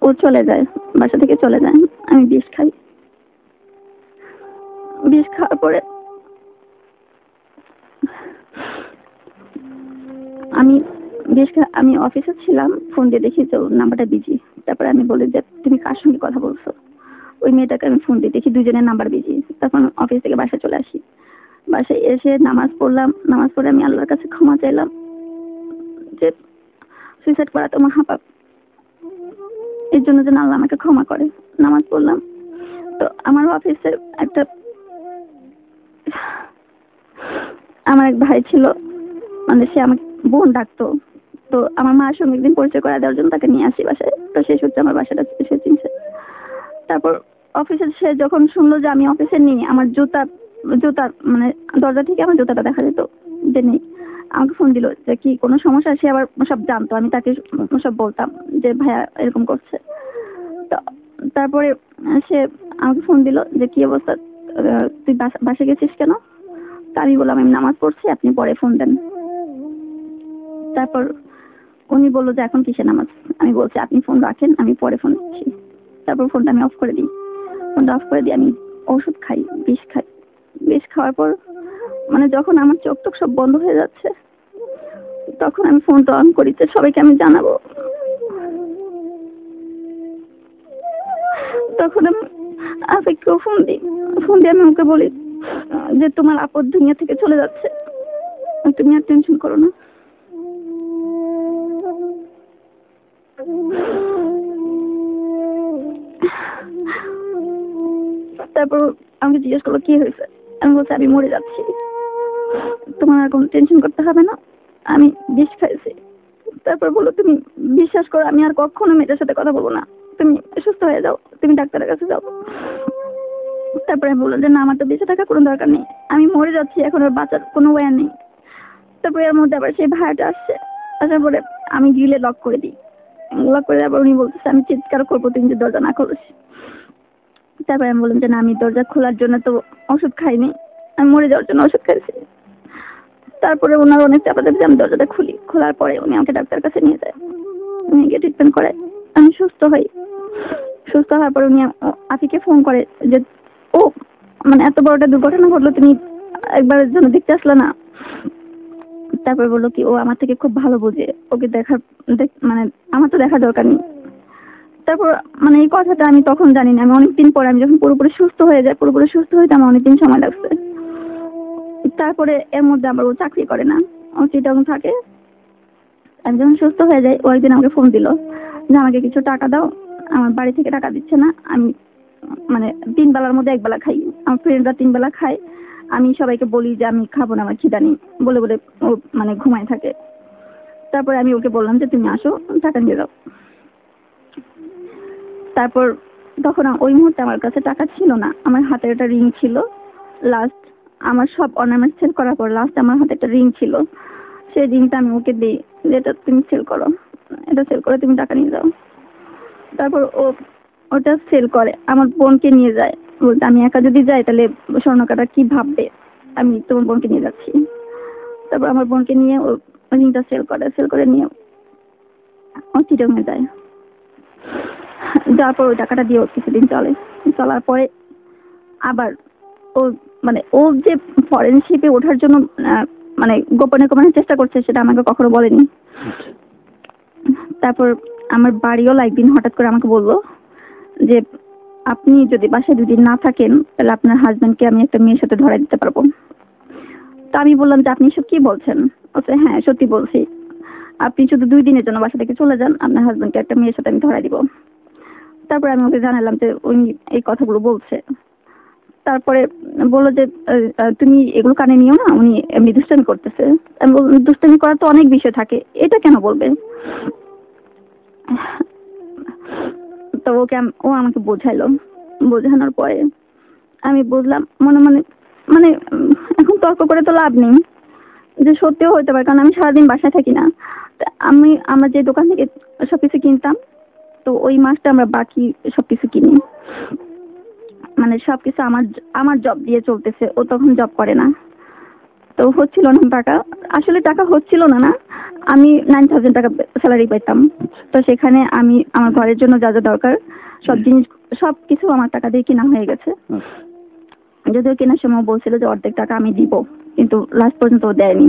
ও চলে যায়, বাসা থেকে চলে যায়, আমি বিষ খাই। বিষ খাওয়ার পরে আমি অফিসে ছিলাম, ফোন দিয়ে দেখি যে নাম্বারটা বিজি। তারপরে আমি বলি যে তুমি কার সঙ্গে কথা বলছো? ওই মেয়েটাকে আমি ফোন দিয়ে দেখি দুজনের নাম্বার বিজি। তখন অফিস থেকে বাসায় চলে আসি। বাসায় এসে নামাজ পড়লাম, নামাজ পড়ে আমি আল্লাহর কাছে ক্ষমা চাইলাম যে সুইসাইড করা তো মহাপাপ, এর জন্য যেন আল্লাহ আমাকে ক্ষমা করে। নামাজ পড়লাম। তো আমার অফিসের আমার এক ভাই ছিল, মানে সে আমাকে বোন ডাকতো। তো আমার মার সঙ্গে একদিন পরিচয় করা দেওয়ার জন্য তাকে নিয়ে আসি বাসায়। তো সেই সূত্রে আমার বাসাটা সে চিনছে। তারপর অফিসে সে যখন শুনলো যে আমি অফিসে নেই, আমার জুতা জুতা মানে দরজা থেকে আমার জুতাটা দেখা যেত যে নেই। আমাকে ফোন দিল যে কি কোনো সমস্যা, সে আবার সব জানতো, আমি তাকে সব বলতাম যে ভাইয়া এরকম করছে। তো তারপরে সে আমাকে ফোন দিল যে কি অবস্থা, তুই বাসে গেছিস কেন? তা আমি বললাম আমি নামাজ পড়ছি, আপনি পরে ফোন দেন। তারপর উনি বললো যে এখন কিসে নামাজ? আমি বলছি আপনি ফোন রাখেন, আমি পরে ফোন দিচ্ছি। তারপর ফোনটা আমি অফ করে দিই। ফোনটা অফ করে দিয়ে আমি ওষুধ খাই, বিষ খাই। বিষ খাওয়ার পর মানে যখন আমার চোখ টোক সব বন্ধ হয়ে যাচ্ছে, তখন আমি ফোনটা অন করি যে সবাইকে আমি জানাবো। তখন আমি আফিককেও ফোন দিই। ফোন দিয়ে আমি ওকে বলি যে তোমার আপদ দুনিয়া থেকে চলে যাচ্ছে, তুমি আর টেনশন করো না। তারপর আমাকে জিজ্ঞেস করলো কি হয়েছে। আমি বলছি আমি মরে যাচ্ছি, তোমার আর কোনো টেনশন করতে হবে না, আমি বিষ খাইছি। তারপর বললো তুমি বিশ্বাস করো আমি আর কখনো মেয়েটার সাথে কথা বলবো না, তুমি সুস্থ হয়ে যাও, তুমি ডাক্তারের কাছে যাও। তারপরে আমি বললাম যে না আমার তো বেঁচে থাকার কোনো দরকার নেই, আমি মরে যাচ্ছি, এখন আর বাঁচার কোনো ওয়ে নেই। তারপরে এর মধ্যে আবার সেই ভাড়াটা আসছে, আসার পরে আমি গ্রিলে লক করে দিই। লক করে দেওয়ার পর উনি বলতেছে আমি চিৎকার করবো তুমি যে দরজা না খোলিস। তারপরে আমি বললাম যে না আমি দরজা খোলার জন্য তো ওষুধ খাইনি, আমি মরে যাওয়ার জন্য ওষুধ খাইছি। তারপরে ওনার অনেক চাপাচাপি আমি দরজাটা খুলি। খোলার পরে উনি আমাকে ডাক্তার কাছে নিয়ে যায়, উনি গিয়ে ট্রিটমেন্ট করে, আমি সুস্থ হই। সুস্থ হওয়ার পরে উনি আফিকে ফোন করে যে ও মানে এত বড় একটা দুর্ঘটনা ঘটলো, তুমি একবারের জন্য দেখতে আসলে না। তারপর বললো কি ও আমার থেকে খুব ভালো বোঝে, ওকে দেখার মানে আমার তো দেখার দরকার নেই। তারপর মানে এই কথাটা আমি তখন জানি না, আমি অনেকদিন পরে আমি যখন পুরোপুরি সুস্থ হয়ে যাই, পুরোপুরি সুস্থ হইতে আমার অনেকদিন সময় লাগছে। তারপরে এর মধ্যে আবার ও চাকরি করে না, ও চিটাগাং থাকে। আমি যখন সুস্থ হয়ে যাই ও একদিন আমাকে ফোন দিল যে আমাকে কিছু টাকা দাও, আমার বাড়ি থেকে টাকা দিচ্ছে না, আমি মানে 3 বেলার মধ্যে 1 বেলা খাই, আমার ফ্রেন্ডরা 3 বেলা খায়, আমি সবাইকে বলি যে আমি খাবো না, আমার খিদা নেই বলে বলে ও মানে ঘুমায় থাকে। তারপরে আমি ওকে বললাম যে তুমি আসো টাকা নিয়ে যাও। তারপর তখন ওই মুহূর্তে আমার কাছে টাকা ছিল না, আমার হাতে একটা রিং ছিল, লাস্ট আমার সব অর্নামেন্ট সেল করার পর লাস্ট আমার হাতে একটা রিং ছিল, সেই রিংটা আমি ওকে দিই, যেটা তুমি সেল করো, এটা সেল করে তুমি টাকা নিয়ে যাও। তারপর ও ওটা সেল করে আমার বোনকে নিয়ে যায়, বলতে আমি একা যদি যাই তাহলে স্বর্ণকাটা কি ভাববে, আমি তোমার বোনকে নিয়ে যাচ্ছি। তারপর আমার বোনকে নিয়ে ও রিংটা সেল করে নিয়ে ও চিটাগাং যায়। যাওয়ার পর ওই টাকাটা দিয়ে ও কিছুদিন চলার পরে আবার ও মানে ও যে ফরেনশিপে ওঠার জন্য মানে গোপনে গোপনে চেষ্টা করছে সেটা আমাকে কখনো বলেনি। তারপর আমার বাড়িওয়ালা একদিন হঠাৎ করে আমাকে বললো যে আপনি যদি বাসায় 2 দিন না থাকেন তাহলে আপনার হাজবেন্ডকে আমি একটা মেয়ের সাথে ধরাই দিতে পারবো। তা আমি বললাম যে আপনি এসব কি বলছেন? বলছে হ্যাঁ সত্যি বলছি, আপনি শুধু 2 দিনের জন্য বাসা থেকে চলে যান, আপনার হাজবেন্ডকে একটা মেয়ের সাথে আমি ধরাই দিব। তারপরে আমি ওকে জানালাম যে উনি এই কথাগুলো বলছে। তারপরে বললো যে তুমি এগুলো কানে নিও না, উনি এমনি দুষ্টামি করতেছে। আমি বললাম দুষ্টামি করার তো অনেক বিষয় থাকে, এটা কেন বলবে? তো ও আমাকে বোঝানোর পরে আমি বুঝলাম মনে মনে মানে এখন তর্ক করে তো লাভ নেই, যে সত্যিও হতে পারে, কারণ আমি সারাদিন বাসায় থাকি না। আমরা যে দোকান থেকে সবকিছু কিনতাম, তো ওই মাসটা আমরা বাকি সবকিছু কিনি, মানে সবকিছু আমার জব দিয়ে চলতেছে, ও তখন জব করে না, তো হচ্ছিল না টাকা, আসলে টাকা হচ্ছিল না, আমি 9,000 টাকা স্যালারি পাইতাম। তো সেখানে আমি আমার ঘরের জন্য যা যা দরকার সব জিনিস সবকিছু আমার টাকা দিয়ে কেনা হয়ে গেছে। যদিও কেনার সময় বলছিল যে অর্ধেক টাকা আমি দিব, কিন্তু লাস্ট পর্যন্ত ও দেয়নি।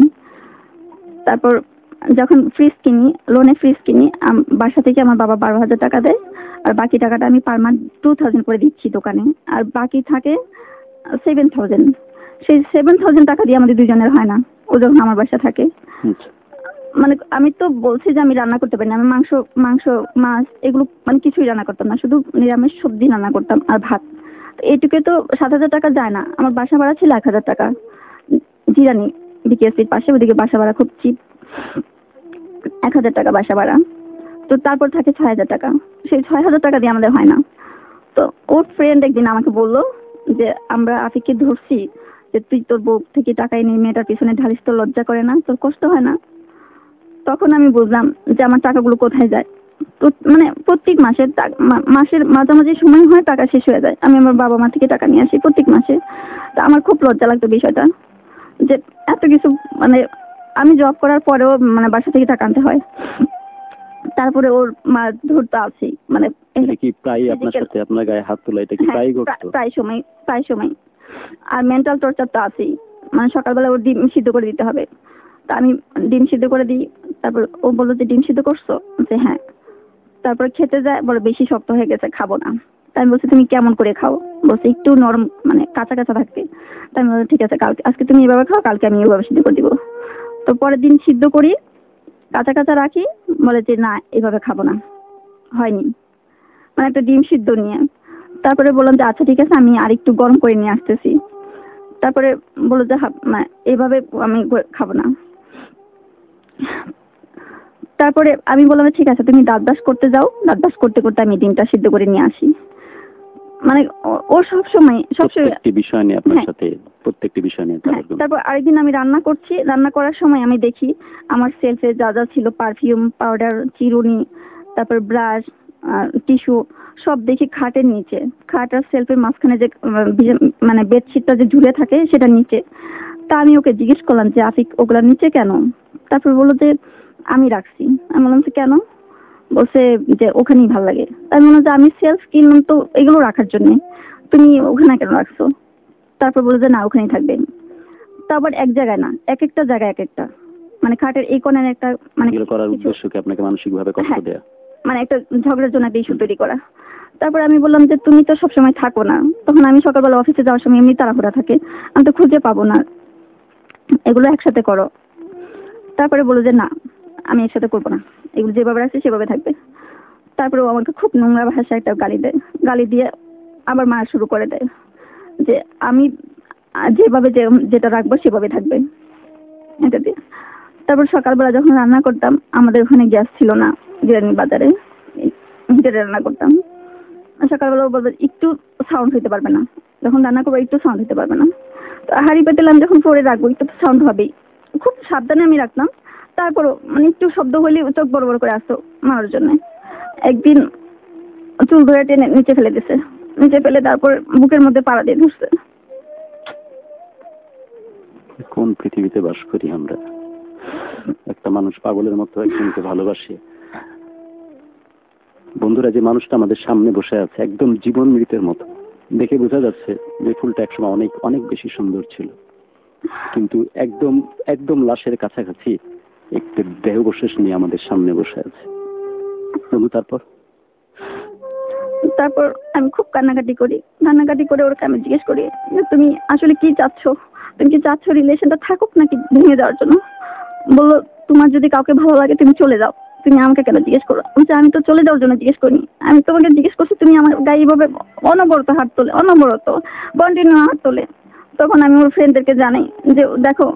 তারপর যখন লোনে ফ্রিজ কিনি, বাসা থেকে আমার বাবা 12,000 টাকা দেয়, আর বাকি টাকাটা আমি পার মান্থ 2,000 করে দিচ্ছি দোকানে, আর বাকি থাকে 7,000। সেই 7,000 টাকা দিয়ে আমাদের দুজনের হয় না, ও যখন আমার বাসা থাকে। মানে আমি তো বলছি যে আমি রান্না করতে পারি না, আমি মাংস মাছ এগুলো মানে কিছুই রান্না করতাম না, শুধু নিরামিষ সবজি রান্না করতাম আর ভাত। এইটুকু তো 7,000 টাকা যায় না। আমার বাসা ভাড়া ছিল 1,000 টাকা, জিরানি বিকেএসপির পাশে, ওদিকে বাসা ভাড়া খুব চিপ, 1,000 টাকা বাসা ভাড়া। তো তারপর থাকে 6,000 টাকা, সেই 6,000 টাকা দিয়ে আমাদের হয় না। তো ওর ফ্রেন্ড একদিন আমাকে বললো যে আমরা আফিককে ধরছি, যে তুই তোর বউ থেকে টাকা নিয়ে মেয়েটার পিছনে ঢালিস, তোর লজ্জা করে না, তোর কষ্ট হয় না? তখন আমি বুঝলাম যে আমার টাকাগুলো কোথায় যায়। তো মানে প্রত্যেক মাসে মাসের মাঝামাঝি সময় হয় টাকা শেষ হয়ে যায়, আমি আমার বাবা মা থেকে টাকা নিয়ে আসি প্রত্যেক মাসে। তো আমার খুব লজ্জা লাগতো বিষয়টা, যে এত কিছু মানে আমি জব করার পরেও মানে বাসা থেকে টাকা আনতে হয়। তারপরে ওর মা ধরতে আছেই, মানে এটা কি প্রায় আপনার সাথে আপনার গায়ে হাত তোলা, এটা কি হ্যাঁ, প্রায় ঘটতো? প্রায় সময়। আর মেন্টাল টর্চার তো আছেই, মানে সকালবেলা ওর ডিম সিদ্ধ করে দিতে হবে, তা আমি ডিম সিদ্ধ করে দিই। তারপর ও বললো যে ডিম সিদ্ধ করছো, যে হ্যাঁ। তারপর খেতে যায়, বলে বেশি শক্ত হয়ে গেছে, খাবো না। তাই আমি বলছি তুমি কেমন করে খাও? বলছে একটু নরম, মানে কাঁচা কাঁচা থাকবে। তাই আমি বলছি ঠিক আছে, কালকে আজকে তুমি এভাবে খাও, কালকে আমি এভাবে সিদ্ধ করে দিব। তো পরের দিন সিদ্ধ করি, কাঁচা কাঁচা রাখি, বলে যে না এভাবে খাবো না, হয়নি। মানে একটা ডিম সিদ্ধ নিয়ে। তারপরে বললাম যে আচ্ছা ঠিক আছে, আমি আরেকটু গরম করে নিয়ে আসতেছি। তারপরে বললো যে মানে এভাবে আমি খাবো না। তারপরে আমি বললাম ঠিক আছে, তুমি দাঁত ব্রাশ করতে যাও, দাঁত ব্রাশ করতে করতে আমি ডিমটা সিদ্ধ করে নিয়ে আসি। মানে ও সবসময় প্রত্যেকটি বিষয় নিয়ে আপনার হ্যাঁ। সাথে, প্রত্যেকটি বিষয় নিয়ে হ্যাঁ, তারপর আরেকদিন আমি রান্না করছি, রান্না করার সময় আমি দেখি আমার সেলফে যা যা ছিল, পারফিউম, পাউডার, চিরুনি, তারপর ব্রাশ, টিস্যু, সব দেখি খাটের নিচে। খাট আর সেলফের মাঝখানে যে মানে বেডশিটটা যে ঝুলে থাকে সেটা নিচে। তা আমি ওকে জিজ্ঞেস করলাম যে আফিক ওগুলা নিচে কেন? তারপর বললো যে আমি রাখছি। আমি বললাম যে কেন? বলছে যে ওখানেই ভালো লাগে। তাই বললাম যে আমি সেলফ কিনলাম তো এগুলো রাখার জন্য, তুমি ওখানে কেন রাখছো? তারপর বললো যে না ওখানেই থাকবে। তারপর এক জায়গায় না, এক একটা জায়গায় এক একটা, মানে খাটের এই কোণার একটা, মানে এগুলো করার উদ্দেশ্য কি আপনাকে মানসিক ভাবে কষ্ট হ্যাঁ, দেয়া? মানে একটা ঝগড়ার জন্য একটা ইস্যু তৈরি করা। তারপর আমি বললাম যে তুমি তো সবসময় থাকো না, তখন আমি সকালবেলা অফিসে যাওয়ার সময় এমনি তাড়াহুড়া থাকে, আমি তো খুঁজে পাবো না, এগুলো একসাথে করো। তারপরে বললো যে না আমি একসাথে করবো না, এগুলো যেভাবে আছে সেভাবে থাকবে। তারপরে ও আমাকে খুব নোংরা ভাষায় একটা গালি দেয়, গালি দিয়ে আবার মারা শুরু করে দেয় যে আমি যেভাবে যেটা রাখবো সেভাবে থাকবে, এটা দিয়ে। তারপর সকালবেলা যখন রান্না করতাম, আমাদের ওখানে গ্যাস ছিল না, বিরিয়ানি বাজারে হিটারে রান্না করতাম। সকালবেলা ও বলবে একটু সাউন্ড হইতে পারবে না, যখন রান্না করবো একটু সাউন্ড হইতে পারবে না। তো হাঁড়ি পেতেলাম যখন ফোরে রাখবো, একটু তো সাউন্ড হবেই। খুব সাবধানে আমি রাখতাম, তারপরও মানে একটু শব্দ হইলে চোখ বড় বড় করে আসতো মারার জন্য। একদিন চুল ধরে টেনে নিচে ফেলে দিছে, নিচে ফেলে তারপর বুকের মধ্যে পাড়া দিয়ে ধরছে। কোন পৃথিবীতে বাস করি আমরা? একটা মানুষ পাগলের মতো একজনকে ভালোবাসে। বন্ধুরা, যে মানুষটা আমাদের সামনে বসে আছে একদম জীবন মৃতের মতো, দেখে বোঝা যাচ্ছে যে ফুলটা একসময় অনেক অনেক বেশি সুন্দর ছিল, কিন্তু একদম একদম লাশের কাছাকাছি একটু দেহাবশেষ নিয়ে আমাদের সামনে বসে আছে। বন্ধু, তারপর আমি খুব কান্নাকাটি করে ওরকে আমি জিজ্ঞেস করি যে তুমি আসলে কি চাচ্ছ, তুমি কি চাচ্ছ রিলেশনটা থাকুক নাকি ভেঙে যাওয়ার জন্য? বললো তোমার যদি কাউকে ভালো লাগে তুমি চলে যাও, তুমি আমাকে কেন জিজ্ঞেস করো? আমি তো চলে যাওয়ার জন্য জিজ্ঞেস করিনি, আমি তোমাকে জিজ্ঞেস করছি তুমি আমার গায়ে এইভাবে অনবরত হাত তোলে, অনবরত কন্টিনিউ হাত তোলে। তখন আমি ওর ফ্রেন্ডদেরকে জানাই যে দেখো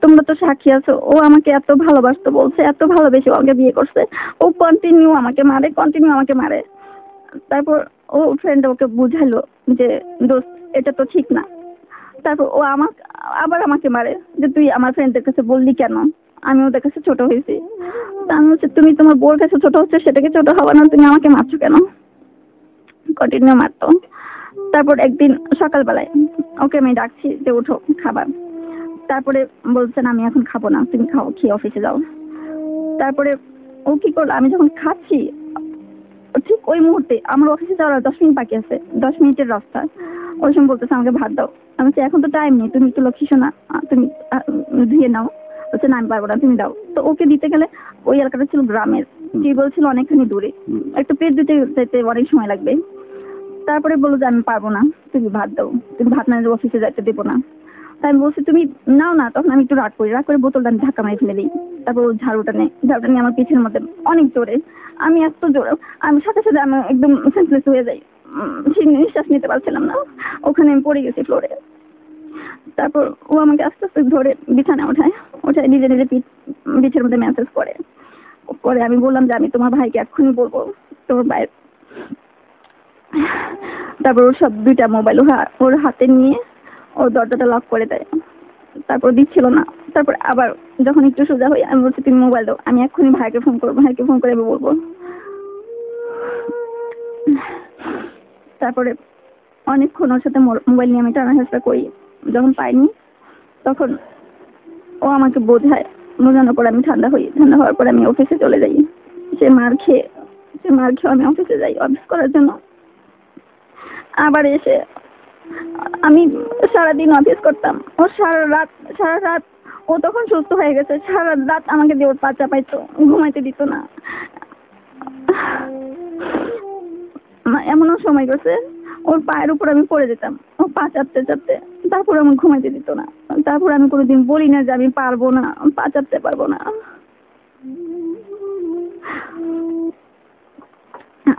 তোমরা তো সাক্ষী আছো, ও আমাকে এত ভালোবাসতো, বলছে এত ভালোবেসে আমাকে বিয়ে করছে, ও কন্টিনিউ আমাকে মারে। তারপর ও ফ্রেন্ড ওকে বুঝালো যে দোস্ত এটা তো ঠিক না। তারপর ও আবার আমাকে মারে যে তুই আমার ফ্রেন্ডদের কাছে বললি কেন, আমি ওদের কাছে ছোট হয়েছি। আমি হচ্ছে তুমি তোমার বোর কাছে ছোট হচ্ছে, সেটাকে ছোট হওয়া না, তুমি আমাকে মারছো কেন? কন্টিনিউ মারতো। তারপর একদিন সকালবেলায় ওকে আমি ডাকছি যে উঠো খাবার, তারপরে বলছেন আমি এখন খাবো না, তুমি খাও, খেয়ে অফিসে যাও। তারপরে ও কি করলো, আমি যখন খাচ্ছি ঠিক ওই মুহূর্তে আমার অফিসে যাওয়ার 10 মিনিট বাকি আছে, 10 মিনিটের রাস্তা। ওই সময় বলতেছে আমাকে ভাত দাও। আমি বলছি এখন তো টাইম নেই, তুমি একটু লক্ষ্মী শোনা, তুমি ধুয়ে নাও। বলছে না আমি পারবো না, তুমি দাও। তো ওকে দিতে গেলে ওই এলাকাটা ছিল গ্রামের, কি বলছিল অনেকখানি দূরে, একটু পেট দিতে যেতে অনেক সময় লাগবে। তারপরে বললো যে আমি পারবো না, তুমি ভাত দাও, তুমি ভাত না দিলে অফিসে যাইতে দেবো না। তাই আমি বলছি তুমি নাও না। তখন আমি একটু রাগ করে বোতলটা আমি ধাক্কা মারি ফেলে দিই। তারপর ও ঝাড়ুটা নিয়ে আমার পিছের মধ্যে অনেক জোরে, আমি এত জোরে, আমি সাথে সাথে আমি একদম সেন্সলেস হয়ে যাই, নিঃশ্বাস নিতে পারছিলাম না, ওখানে আমি পড়ে গেছি ফ্লোরে। তারপর ও আমাকে আস্তে আস্তে ধরে বিছানা ওঠায়, নিজে নিজে পিঠের মধ্যে মেসেজ করে। পরে আমি বললাম যে আমি তোমার ভাইকে এক্ষুনি বলবো তোমার ভাইয়ের। তারপর ওর সব 2টা মোবাইল ওর হাতে নিয়ে ও দরজাটা লক করে দেয়। তারপর দিচ্ছিল না। তারপর আবার যখন একটু সোজা হই আমি বলছি তুমি মোবাইল দাও, আমি এক্ষুনি ভাইকে ফোন করবো, ভাইকে ফোন করে আমি বলবো। তারপরে অনেকক্ষণ ওর সাথে মোবাইল নিয়ে আমি টানা হেঁচড়া করি। যখন পাইনি তখন ও আমাকে বোঝানোর পর আমি ঠান্ডা হই। ঠান্ডা হওয়ার পর আমি অফিসে চলে যাই। সে মার খেয়ে আমি অফিসে যাই অফিস করার জন্য। আবার এসে আমি সারাদিন অফিস করতাম। ও সারা রাত ও তখন সুস্থ হয়ে গেছে, সারা রাত আমাকে দিয়ে ওর পা চাপাইতো, ঘুমাইতে দিত না। এমনও সময় গেছে ওর পায়ের উপর আমি পড়ে যেতাম, ও পা চাপতে চাপতে, তারপর আমি ঘুমাইতে দিত না। তারপর আমি কোনোদিন বলি না যে আমি পারবো না, পা চাপতে পারবো না।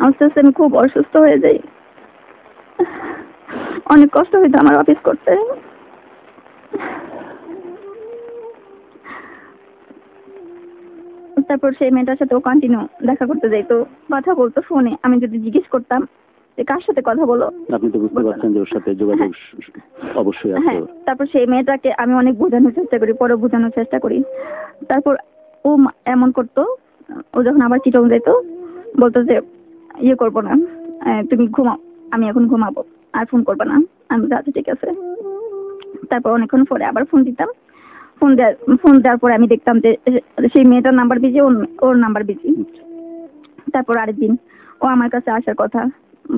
আস্তে আস্তে আমি খুব অসুস্থ হয়ে যাই। অনেক কষ্ট হইতো আমার অফিস করতে। তারপর সেই মেয়েটার সাথে ও কন্টিনিউ দেখা করতে যাইতো, কথা বলতো ফোনে। আমি যদি জিজ্ঞেস করতাম যে কার সাথে কথা বলো, আপনি তো বুঝতে পারছেন যে ওর সাথে যোগাযোগ অবশ্যই আছে। হ্যাঁ। তারপর সেই মেয়েটাকে আমি অনেক বোঝানোর চেষ্টা করি, পরে বোঝানোর চেষ্টা করি। তারপর ও এমন করতো, ও যখন আবার চিটং যাইতো বলতো যে ইয়ে করবো না, তুমি ঘুমাও, আমি এখন ঘুমাবো, আর ফোন করবে না। আমি আচ্ছা ঠিক আছে। তারপর অনেকক্ষণ পরে আবার ফোন দিতাম। ফোন দেওয়ার পরে আমি দেখতাম যে সেই মেয়েটার নাম্বার বিজি, ওর নাম্বার বিজি। তারপর আরেকদিন ও আমার কাছে আসার কথা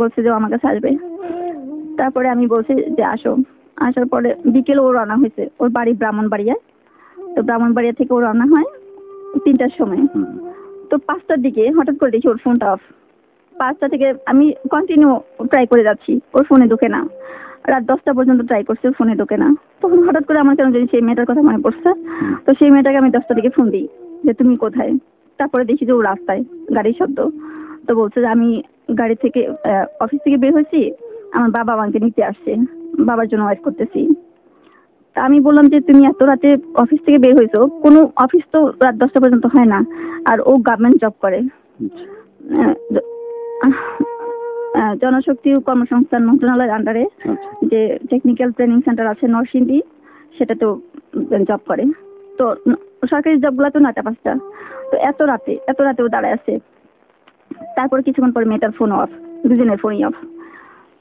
বলছে যে ও আমার কাছে আসবে। তারপরে আমি বলছি যে আসো। আসার পরে বিকেল ও রান্না হয়েছে, ওর বাড়ি ব্রাহ্মণবাড়িয়া। তো ব্রাহ্মণবাড়িয়া থেকে ও রান্না হয় 3টার সময়। তো 5টার দিকে হঠাৎ করে দেখি ওর ফোনটা অফ। 5টা থেকে আমি কন্টিনিউ ট্রাই করে যাচ্ছি, ওর ফোনে ঢোকে না। রাত 10টা পর্যন্ত ট্রাই করছে, ফোনে ঢোকে না। তখন হঠাৎ করে আমার কেন জানি সেই মেয়েটার কথা মনে পড়ছে। তো সেই মেয়েটাকে আমি 10টা দিকে ফোন দিই যে তুমি কোথায়। তারপরে দেখি যে ও রাস্তায়, গাড়ির শব্দ। তো বলছে যে আমি গাড়ি থেকে অফিস থেকে বের হয়েছি, আমার বাবা আমাকে নিতে আসছে, বাবার জন্য ওয়েট করতেছি। তা আমি বললাম যে তুমি এত রাতে অফিস থেকে বের হয়েছো, কোনো অফিস তো রাত 10টা পর্যন্ত হয় না। আর ও গভর্নমেন্ট জব করে, জনশক্তি ও কর্মসংস্থান মন্ত্রণালয়ের আন্ডারে যে টেকনিক্যাল ট্রেনিং সেন্টার আছে নরসিংদী, সেটা তো জব করে। তো সরকারি জবগুলো তো 9টা 5টা। তো এত রাতে ও দাঁড়ায় আছে। তারপর কিছুক্ষণ পর মেয়েটার ফোন অফ, দুজনের ফোনই অফ।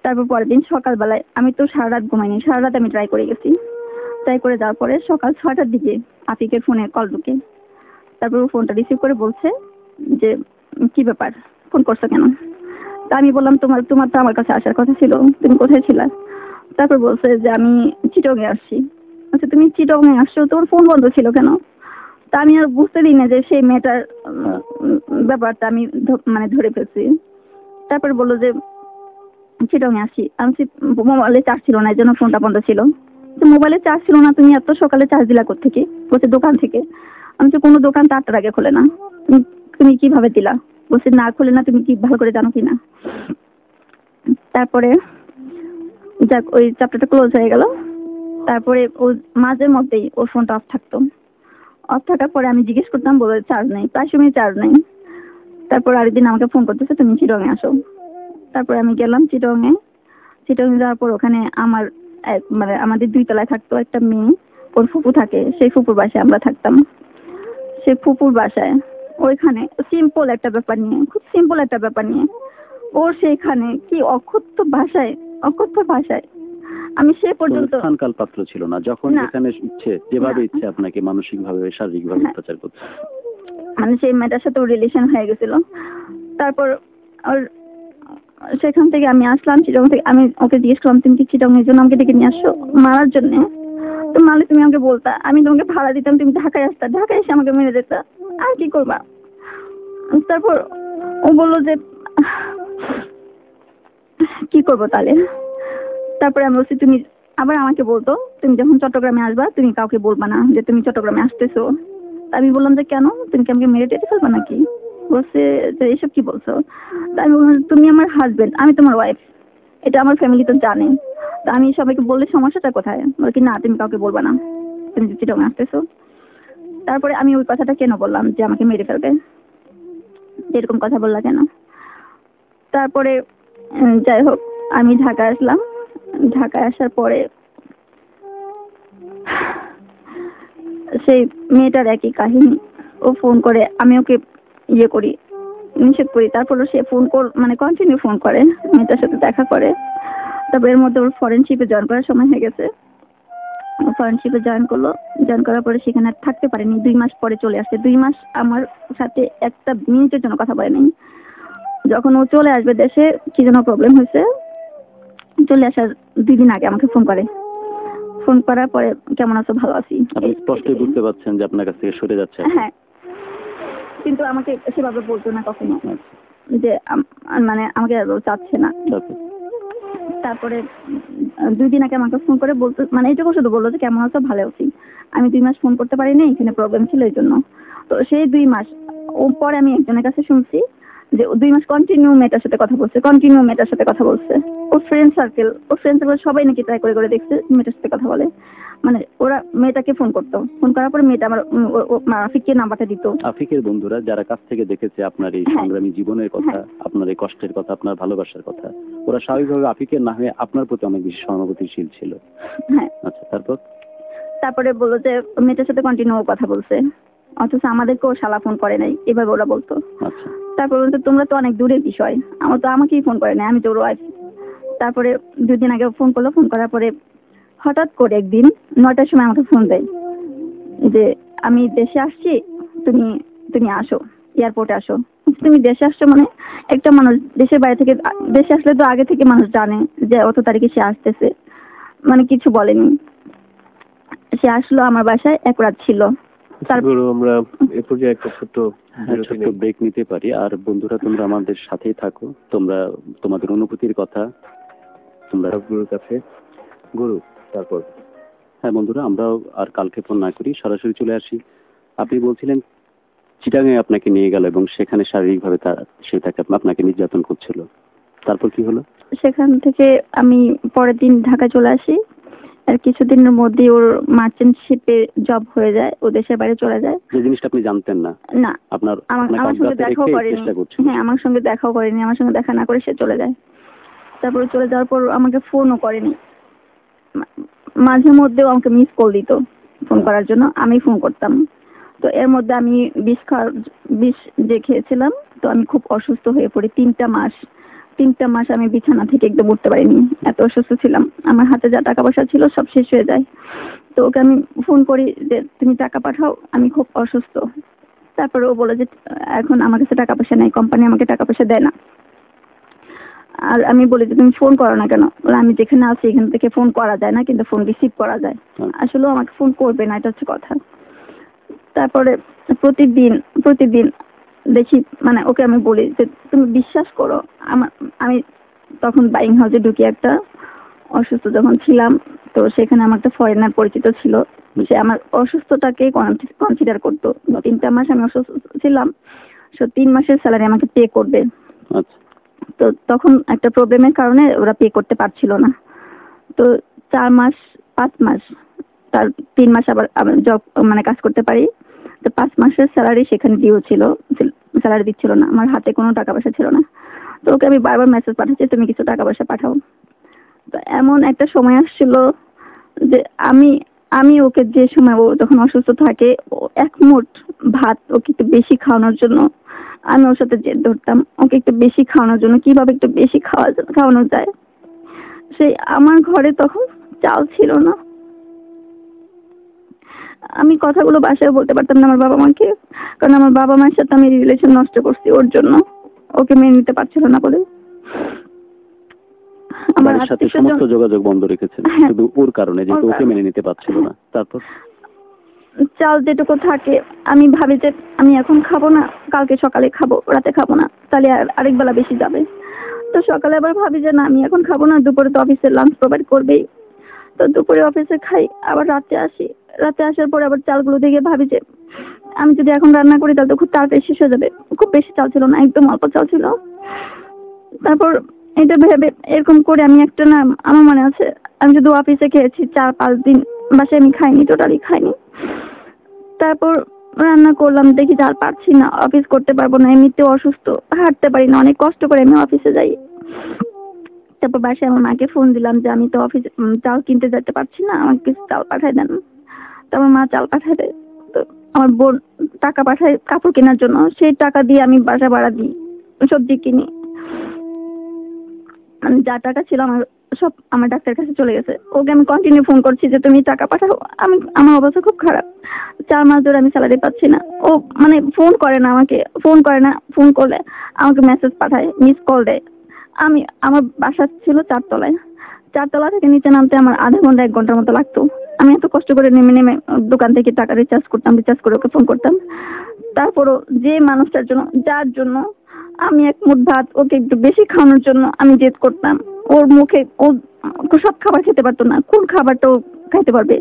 তারপর পরের দিন সকালবেলায় আমি তো সারা রাত ঘুমাইনি, সারা রাত আমি ট্রাই করে গেছি। ট্রাই করে যাওয়ার পরে সকাল 6টার দিকে আতিকের ফোনে কল ঢুকে। তারপর ও ফোনটা রিসিভ করে বলছে যে কি ব্যাপার, ফোন করছো কেন। তা আমি বললাম তোমার তো আমার কাছে আসার কথা ছিল, তুমি কোথায় ছিলা। তারপর বলছে যে আমি চিটং এ আসছি। আচ্ছা তুমি চিটং এ আসছো, তোমার ফোন বন্ধ ছিল কেন। তা আমি আর বুঝতে দিই না যে সেই মেয়েটার ব্যাপারটা আমি মানে ধরে ফেলছি। তারপর বললো যে চিটং এ আসছি। আমি মোবাইলে চার্জ ছিল না, এই জন্য ফোনটা বন্ধ ছিল। তো মোবাইলে চার্জ ছিল না, তুমি এত সকালে চার্জ দিলা কোত্থেকে। বলছে দোকান থেকে। আমি তো কোনো দোকান 8টার আগে খোলে না, তুমি কিভাবে দিলা। বলছে না খুলে না, তুমি কি ভালো করে জানো কিনা। তারপরে যাক ওই চ্যাপ্টারটা ক্লোজ হয়ে গেল। তারপরে ও মাঝে মধ্যেই ওর ফোনটা অফ থাকতো। অফ থাকার পরে আমি জিজ্ঞেস করতাম, বলে চার্জ নেই, প্রায় সময় চার্জ নেই। তারপর আরেকদিন আমাকে ফোন করতেছে তুমি চিটং এ আসো। তারপরে আমি গেলাম চিটং এ যাওয়ার পর ওখানে আমার মানে আমাদের 2 তলায় থাকতো একটা মেয়ে, ওর ফুপু থাকে, সেই ফুপুর বাসায় আমরা থাকতাম। সেই ফুপুর বাসায় ওইখানে সিম্পল একটা ব্যাপার নিয়ে, খুব সিম্পল একটা ব্যাপার নিয়ে ওর সেখানে কি অকথ্য ভাষায় আমি সে পর্যন্ত স্থানকাল পাত্র ছিল না, যখন না। যেখানে ইচ্ছে যেভাবে না। ইচ্ছে আপনাকে মানসিক ভাবে শারীরিক ভাবে হ্যাঁ। অত্যাচার করছে। মানে সেই মেয়েটার সাথে রিলেশন হয়ে গেছিল। তারপর ওর সেখান থেকে আমি আসলাম চিটং থেকে। আমি ওকে জিজ্ঞেস করলাম তুমি কি চিটং এর জন্য আমাকে ডেকে নিয়ে আসছো মারার জন্য। তো মারলে তুমি আমাকে বলতা, আমি তোমাকে ভাড়া দিতাম, তুমি ঢাকায় আসতা, ঢাকায় এসে আমাকে মেরে দিতা, আর কি করবা। তারপর ও বললো যে কি করবো তাহলে। তারপরে আমি বলছি তুমি আবার আমাকে বলতো তুমি যখন চট্টগ্রামে আসবা তুমি কাউকে বলবা না যে তুমি চট্টগ্রামে আসতেছো। আমি বললাম যে কেন, তুমি কি আমাকে মেরে টেরে ফেলবা নাকি। বলছে যে এসব কি বলছো। আমি বললাম তুমি আমার হাজবেন্ড, আমি তোমার ওয়াইফ, এটা আমার ফ্যামিলি তো জানে। তো আমি সবাইকে বললে সমস্যাটা কোথায়। বলে কি না তুমি কাউকে বলবা না, তুমি যে চিটং আসতেছো। তারপরে আমি ওই কথাটা কেন বললাম যে আমাকে মেরে ফেলবে, এরকম কথা বললা কেন। তারপরে যাই হোক আমি ঢাকা আসলাম। ঢাকায় আসার পরে সেই মেয়েটার একই কাহিনী। ও ফোন করে, আমি ওকে ইয়ে করি, নিষেধ করি, তারপরে সে ফোন মানে কন্টিনিউ ফোন করে, মেয়েটার সাথে দেখা করে। তারপর এর মধ্যে ওর ফরেনশিপে জয়েন করার সময় হয়ে গেছে। ফরেনশিপে জয়েন করলো, জয়েন করার পরে সেখানে আর থাকতে পারেনি, 2 মাস পরে চলে আসছে। 2 মাস আমার সাথে একটা মিনিটের জন্য কথা বলেনি। যখন ও চলে আসবে দেশে, কি যেন প্রবলেম হয়েছে, চলে আসার 2 দিন আগে আমাকে ফোন করে। ফোন করার পরে কেমন আছো, ভালো আছি। আপনি স্পষ্টই বুঝতে পারছেন যে আপনার কাছ থেকে সরে যাচ্ছে। হ্যাঁ, কিন্তু আমাকে সেভাবে বলতো না কখনো যে মানে আমাকে চাচ্ছে না। তারপরে 2 দিন আগে আমাকে ফোন করে বলতো, মানে এইটুকু শুধু বললো যে কেমন আছো, ভালো আছি। আমি 2 মাস ফোন করতে পারিনি, এখানে প্রবলেম ছিল এই জন্য। তো সেই 2 মাস ও পরে আমি একজনের কাছে শুনছি যে 2 মাস কন্টিনিউ মেয়েটার সাথে কথা বলছে, কন্টিনিউ মেয়েটার সাথে কথা বলছে। ওর ফ্রেন্ড সার্কেল সবাই নাকি ট্রাই করে করে দেখছে মেয়েটার সাথে কথা বলে। মানে ওরা মেয়েটাকে ফোন করতো, ফোন করার পরে মেয়েটা আমার আফিককে নাম্বারটা দিত। আফিকের বন্ধুরা যারা কাছ থেকে দেখেছে আপনার এই সংগ্রামী জীবনের কথা, আপনার এই কষ্টের কথা, আপনার ভালোবাসার কথা, ওরা স্বাভাবিকভাবে আফিকের না হয়ে আপনার প্রতি অনেক বেশি সহানুভূতিশীল ছিল। হ্যাঁ, আচ্ছা, তারপরে বললো যে মেয়েটার সাথে কন্টিনিউ কথা বলছে, অথচ আমাদেরকেও শালা ফোন করে নাই, এভাবে ওরা বলতো। আচ্ছা, তারপর বলতো তোমরা তো অনেক দূরের বিষয়, আমার তো আমাকেই ফোন করে নাই, আমি তো ওর ওয়াইফ। তারপরে 2 দিন আগে ফোন করলো, ফোন করার পরে হঠাৎ করে একদিন 9টার সময় আমাকে ফোন দেয় যে আমি দেশে আসছি, তুমি তুমি আসো, এয়ারপোর্টে আসো। তুমি দেশে আসছো মানে, একটা মানুষ দেশের বাইরে থেকে দেশে আসলে তো আগে থেকে মানুষ জানে যে অত তারিখে সে আসতেছে, মানে কিছু বলেনি। সে আসলো, আমার বাসায় 1 রাত ছিল। তারপর আমরা এ পর্যায়ে একটা ছোট্ট ব্রেক নিতে পারি। আর বন্ধুরা, তোমরা আমাদের সাথেই থাকো, তোমরা তোমাদের অনুভূতির কথা তোমরা গুরুর কাছে। গুরু, তারপর হ্যাঁ বন্ধুরা, আমরাও আর কালক্ষেপণ না করি, সরাসরি চলে আসি। আপনি বলছিলেন চিটাগাঙে আপনাকে নিয়ে গেল এবং সেখানে শারীরিকভাবে সে আপনাকে নির্যাতন করছিল, তারপর কি হলো? সেখান থেকে আমি পরের দিন ঢাকা চলে আসি। আর কিছুদিনের মধ্যে ওর মার্চেন্ট শিপে জব হয়ে যায়, ও দেশের বাইরে চলে যায়। যে জিনিসটা আপনি জানতেন না? না, আমার সঙ্গে দেখাও করেনি। হ্যাঁ, আমার সঙ্গে দেখাও করেনি, আমার সঙ্গে দেখা না করে সে চলে যায়। তারপরে চলে যাওয়ার পর আমাকে ফোনও করেনি। মাঝে মধ্যেও আমাকে মিস কল দিত ফোন করার জন্য, আমি ফোন করতাম। তো এর মধ্যে আমি বিষ যে খেয়েছিলাম, তো আমি খুব অসুস্থ হয়ে পড়ি। 3টা মাস আমি বিছানা থেকে একদম উঠতে পারিনি, এত অসুস্থ ছিলাম। আমার হাতে যা টাকা পয়সা ছিল সব শেষ হয়ে যায়। তো ওকে আমি ফোন করি যে তুমি টাকা পাঠাও, আমি খুব অসুস্থ। তারপরে ও বলে যে এখন আমার কাছে টাকা পয়সা নেই, কোম্পানি আমাকে টাকা পয়সা দেয় না। আর আমি বলি যে তুমি ফোন করো না কেন? বলে আমি যেখানে আছি এখান থেকে ফোন করা যায় না, কিন্তু ফোন রিসিভ করা যায়। আসলে আমাকে ফোন করবে না, এটা হচ্ছে কথা। তারপরে প্রতিদিন দেখি, মানে ওকে আমি বলি যে তুমি বিশ্বাস করো, আমি তখন বাইং হাউসে ঢুকি, একটা অসুস্থ যখন ছিলাম, তো সেখানে আমার একটা ফরেনার পরিচিত ছিল, সে আমার অসুস্থতাকে কনসিডার করতো। 3টা মাস আমি অসুস্থ ছিলাম, 3 মাসের স্যালারি আমাকে পে করবে। তো তখন একটা প্রবলেমের কারণে ওরা পে করতে পারছিল না। তো 5 মাস, তার 3 মাস আবার জব মানে কাজ করতে পারি। তো 5 মাসের স্যালারি সেখানে ডিউ ছিল, স্যালারি দিচ্ছিল না, আমার হাতে কোনো টাকা পয়সা ছিল না। তো ওকে আমি বারবার মেসেজ পাঠাচ্ছি তুমি কিছু টাকা পয়সা পাঠাও। তো এমন একটা সময় আসছিল যে আমি ওকে, যে সময় ও তখন অসুস্থ থাকে, ও 1 মুঠ ভাত ওকে একটু বেশি খাওয়ানোর জন্য আমি ওর সাথে জেদ ধরতাম, ওকে একটু বেশি খাওয়ানোর জন্য, কিভাবে একটু বেশি খাওয়ানো যায়। সেই আমার ঘরে তখন চাল ছিল না, আমি কথাগুলো বাসায় বলতে পারতাম না আমার বাবা মাকে, কারণ আমার বাবা মায়ের সাথে আমি রিলেশন নষ্ট করছি ওর জন্য, ওকে মেনে নিতে পারছিল না বলে। আমার সাথে সমস্ত যোগাযোগ বন্ধ রেখেছেন শুধু ওর কারণে, যে ওকে মেনে নিতে পারছিল না। তারপর চাল যেটুকু থাকে আমি ভাবি যে আমি এখন খাবো না, কালকে সকালে খাবো, রাতে খাবো না, তাহলে আরেক বেলা বেশি যাবে। তো সকালে আবার ভাবি যে না, আমি এখন খাবো না, দুপুরে তো অফিসে লাঞ্চ প্রোভাইড করবেই, তো দুপুরে অফিসে খাই, আবার রাতে আসি, রাতে আসার পর আবার চালগুলো দেখে ভাবি যে আমি যদি এখন রান্না করি তাহলে তো খুব তাড়াতাড়ি শেষ হয়ে যাবে। খুব বেশি চাল ছিল না, একদম অল্প চাল ছিল। তারপর এটা ভেবে এরকম করে আমি একটা, না আমার মনে আছে আমি শুধু অফিসে খেয়েছি 4-5 দিন, বাসায় আমি খাইনি, টোটালি খাইনি। তারপর রান্না করলাম, দেখি চাল পাচ্ছি না, অফিস করতে পারবো না, এমনিতেও অসুস্থ, হাঁটতে পারি না, অনেক কষ্ট করে আমি অফিসে যাই। তারপর বাসায় আমার মাকে ফোন দিলাম যে আমি তো অফিসে চাল কিনতে যেতে পারছি না, আমাকে কিছু চাল পাঠাই দেন। তারপর মা চাল পাঠায় দেয়। আমার বোন টাকা পাঠায় কাপড় কেনার জন্য, সেই টাকা দিয়ে আমি বাসা ভাড়া দিই, সবজি কিনি। মানে যা টাকা ছিল আমার সব আমার ডাক্তারের কাছে চলে গেছে। ওকে আমি কন্টিনিউ ফোন করছি যে তুমি টাকা পাঠাও, আমার অবস্থা খুব খারাপ, 4 মাস ধরে আমি স্যালারি পাচ্ছি না। ও মানে ফোন করে না আমাকে, ফোন করে না, ফোন করলে আমাকে মেসেজ পাঠায়, মিস কল দেয়। আমার বাসা ছিল 4 তলায়, 4 তলা থেকে নিচে নামতে আমার আধা ঘন্টা 1 ঘন্টার মতো লাগতো। আমি এত কষ্ট করে নেমে নেমে দোকান থেকে টাকা রিচার্জ করতাম, রিচার্জ করে ওকে ফোন করতাম। তারপরও যে মানুষটার জন্য, যার জন্য আমি এক মুঠ ভাত ওকে একটু বেশি খাওয়ানোর জন্য আমি জেদ করতাম, ওর মুখে ও সব খাবার খেতে পারতো না, কোন খাবারটা ও খাইতে পারবে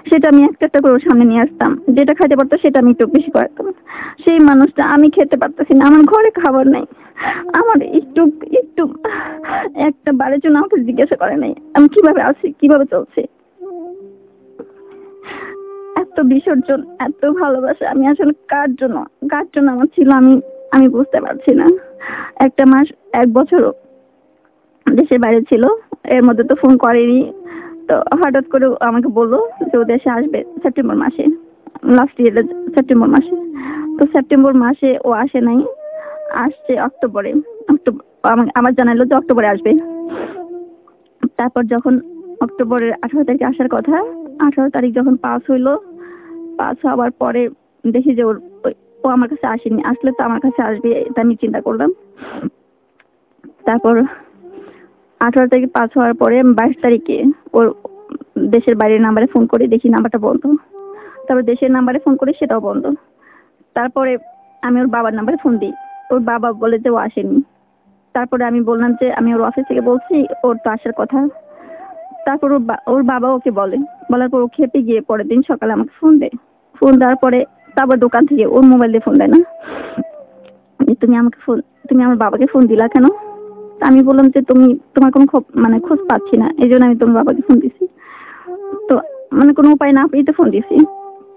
সেটা আমি একটা একটা করে ওর সামনে নিয়ে আসতাম, যেটা খাইতে পারতো সেটা আমি একটু বেশি করাতাম। সেই মানুষটা আমি খেতে পারতেছি না, আমার ঘরে খাবার নাই, আমার একটু একটু একটা বারের জন্য আমাকে জিজ্ঞাসা করে নাই আমি কিভাবে আছি, কিভাবে চলছে। এত বিসর্জন, এত ভালোবাসা আমি আসলে কার জন্য আমার ছিল আমি বুঝতে পারছি না। একটা মাস 1 বছরও দেশের বাইরে ছিল, এর মধ্যে তো ফোন করেনি। তো হঠাৎ করে ও আমাকে বললো যে ও দেশে আসবে সেপ্টেম্বর মাসে, লাস্ট ইয়ারে সেপ্টেম্বর মাসে। তো সেপ্টেম্বর মাসে ও আসে নাই, আসছে অক্টোবরে। আমার জানালো যে অক্টোবরে আসবে। তারপর যখন অক্টোবরের 18 তারিখে আসার কথা, 18 তারিখ যখন পাস হইলো, পাস হওয়ার পরে দেখি যে ও আমার কাছে আসেনি, আসলে তো আমার কাছে আসবে এটা আমি চিন্তা করলাম। তারপর 18 তারিখে পাস হওয়ার পরে 22 তারিখে ওর দেশের বাইরের নাম্বারে ফোন করে দেখি নাম্বারটা বন্ধ। তারপর দেশের নাম্বারে ফোন করি, সেটাও বন্ধ। তারপরে আমি ওর বাবার নাম্বারে ফোন দিই, ওর বাবা বলে যে ও আসেনি। তারপরে আমি বললাম যে আমি ওর অফিস থেকে বলছি ওর তো আসার কথা। তারপর ওর বাবা ওকে বলার পর ও খেপে গিয়ে পরের দিন সকালে আমাকে ফোন দেয়। ফোন দেওয়ার পরে তারপর দোকান থেকে ওর মোবাইল দিয়ে ফোন দেয় না, তুমি আমার বাবাকে ফোন দিলা কেন? আমি বললাম যে তোমার কোনো খোঁজ পাচ্ছি না, এই জন্য আমি তোমার বাবাকে ফোন দিছি। তো মানে কোনো উপায় না পেয়ে তো ফোন দিছি।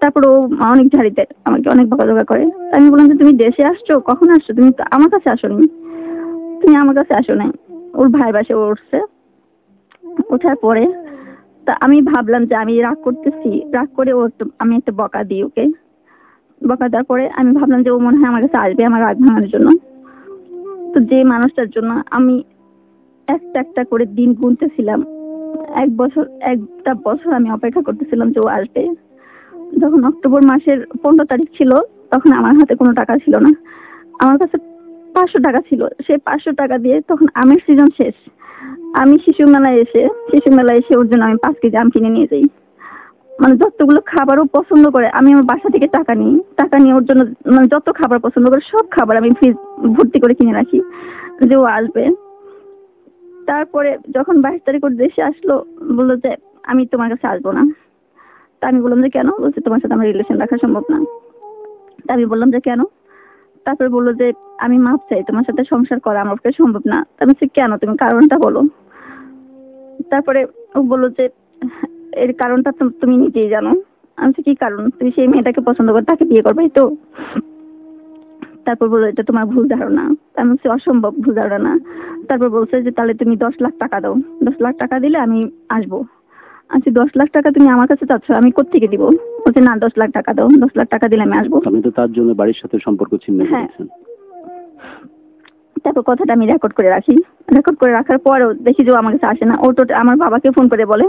তারপর ও অনেক ঝাড়ি দেয়, আমাকে অনেক বকাঝকা করে। আমি বললাম যে তুমি দেশে আসছো, কখন আসছো? তুমি তো আমার কাছে আসোনি, তুমি আমার কাছে আসো নাই। ওর ভাই বাসে উঠছে, ওঠার পরে তা আমি ভাবলাম যে আমি রাগ করতেছি, রাগ করে আমি একটা বকা দিই ওকে। বকা দেওয়ার পরে আমি ভাবলাম যে ও মনে হয় আমার কাছে আসবে আমার রাগ ভাঙানোর জন্য। তো যে মানুষটার জন্য আমি একটা একটা করে দিন গুনতেছিলাম, একটা বছর আমি অপেক্ষা করতেছিলাম যে ও আসবে। যখন অক্টোবর মাসের 15 তারিখ ছিল, তখন আমার হাতে কোনো টাকা ছিল না, আমার কাছে 500 টাকা ছিল। সেই 500 টাকা দিয়ে তখন আমের সিজন শেষ, আমি শিশু মেলায় এসে ওর জন্য আমি 5 কেজি আম কিনে নিয়ে যাই। মানে যতগুলো খাবারও পছন্দ করে আমি আমার বাসা থেকে টাকা নিয়ে ওর জন্য মানে যত খাবার পছন্দ করে সব খাবার আমি ফ্রিজ ভর্তি করে কিনে রাখি যে ও আসবে। তারপরে যখন 22 তারিখ ওর দেশে আসলো, বললো যে আমি তোমার কাছে আসবো না। তা আমি বললাম যে কেন? বলছে তোমার সাথে আমার রিলেশন রাখা সম্ভব না। তা আমি বললাম যে কেন? তারপরে বললো যে আমি মাপ চাই, তোমার সাথে সংসার করা আমার পক্ষে সম্ভব না। আমি বলছি কেন, তুমি কারণটা বলো। তারপরে ও বললো যে এর কারণটা তুমি নিজেই জানো। আমি বলছি কি কারণ? তুমি সেই মেয়েটাকে পছন্দ করো, তাকে বিয়ে করবে তো? তারপর বললো এটা তোমার ভুল ধারণা। আমি বলছি অসম্ভব ভুল ধারণা। তারপর বলছে যে তাহলে তুমি 10 লাখ টাকা দাও, 10 লাখ টাকা দিলে আমি আসবো। আচ্ছা 10 লাখ টাকা তুমি আমার কাছে চাচ্ছ, আমি কোত্থেকে দিব? বলছে না 10 লাখ টাকা দাও, 10 লাখ টাকা দিলে আমি আসবো। আপনি তো তার জন্য বাড়ির সাথে সম্পর্ক ছিন্ন হ্যাঁ। করেছেন। তারপর কথাটা আমি রেকর্ড করে রাখি, রেকর্ড করে রাখার পরেও দেখি যে ও আমার কাছে আসে না। ও তো আমার বাবাকে ফোন করে বলে